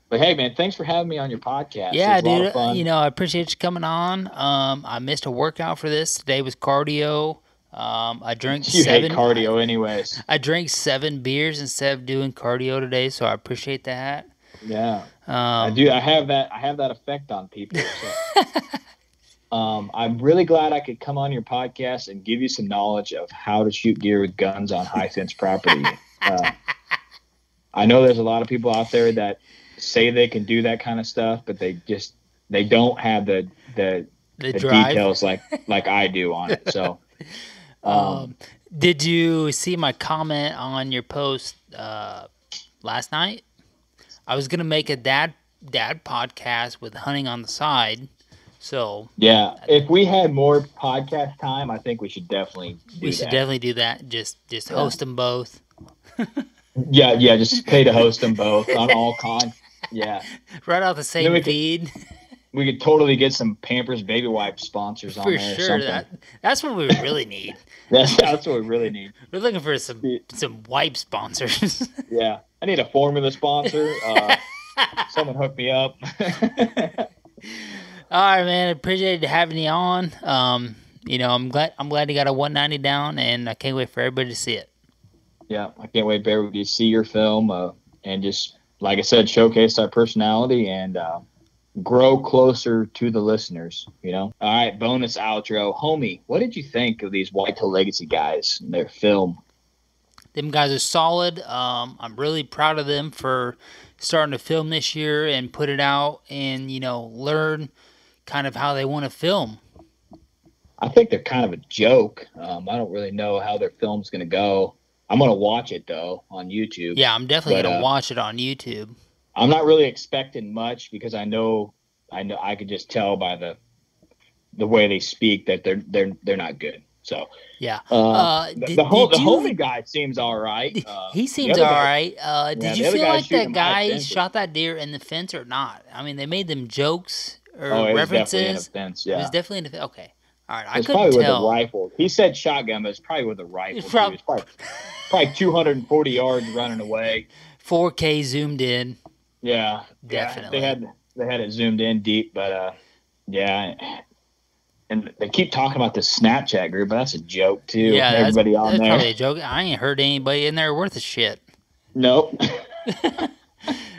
S6: But hey, man, thanks for having me on your podcast.
S5: Yeah,
S6: it was
S5: dude.
S6: a lot of fun.
S5: I appreciate you coming on. I missed a workout for this. Today was cardio. I drank
S6: You
S5: seven.
S6: hate cardio anyways.
S5: I drank 7 beers instead of doing cardio today, so I appreciate that.
S6: Yeah. I do. I have that effect on people. So. I'm really glad I could come on your podcast and give you some knowledge of how to shoot deer with guns on high fence property. I know there's a lot of people out there that say they can do that kind of stuff, but they don't have the details like I do on it. So,
S5: did you see my comment on your post last night? I was gonna make a dad podcast with hunting on the side. So
S6: yeah, if we had more podcast time, I think we should definitely
S5: do that. Just host them both.
S6: Yeah, just pay to host them both on all con. Yeah,
S5: right off the same feed.
S6: We could totally get some Pampers Baby Wipes sponsors on there. For sure,
S5: that's what we really need.
S6: That's what we really need.
S5: We're looking for some wipe sponsors.
S6: Yeah, I need a formula sponsor. Someone hook me up.
S5: All right, man. Appreciate having you on. I'm glad you got a 190 down, and I can't wait for everybody to see it.
S6: Yeah, I can't wait for everybody to see your film, and just like I said, showcase our personality and grow closer to the listeners. All right, bonus outro, homie. What did you think of these Whitetail Legacy guys and their film?
S5: Them guys are solid. I'm really proud of them for starting to film this year and put it out and learn kind of how they want to film.
S6: I think they're kind of a joke. I don't really know how their film's going to go. I'm going to watch it, though, on YouTube.
S5: Yeah, I'm definitely going to watch it on YouTube.
S6: I'm not really expecting much because I know I could just tell by the way they speak that they're not good. So
S5: yeah,
S6: the homie guy seems all right.
S5: He seems all right. Did you feel like that guy shot that deer in the fence or not? I mean, they made them jokes or references.
S6: It was definitely in a fence. Yeah,
S5: it was definitely in the fence. Okay, all right.
S6: It's probably with a rifle. He said shotgun, but it's probably with a rifle. It's probably 240 yards running away.
S5: 4K zoomed in.
S6: Yeah,
S5: definitely.
S6: Yeah, they had it zoomed in deep, but yeah. And they keep talking about this Snapchat group, but that's a joke too.
S5: Yeah,
S6: everybody on
S5: that's
S6: there.
S5: Probably a joke. I ain't heard anybody in there worth a shit.
S6: Nope.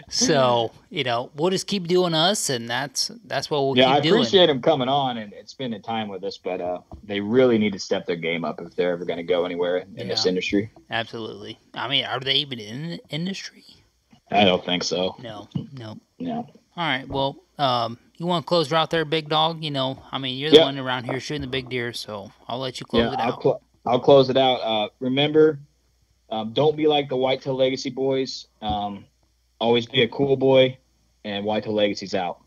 S5: So we'll just keep doing us, and that's what we'll keep doing.
S6: Yeah, I appreciate them coming on and spending time with us, but they really need to step their game up if they're ever going to go anywhere in this industry.
S5: Absolutely. I mean, are they even in the industry?
S6: I don't think so.
S5: No.
S6: All
S5: right. Well, you want to close her out there, big dog? I mean, you're the one around here shooting the big deer, so I'll let you close it out.
S6: I'll close it out. Remember, don't be like the Whitetail Legacy boys. Always be a cool boy, and Whitetail Legacy's out.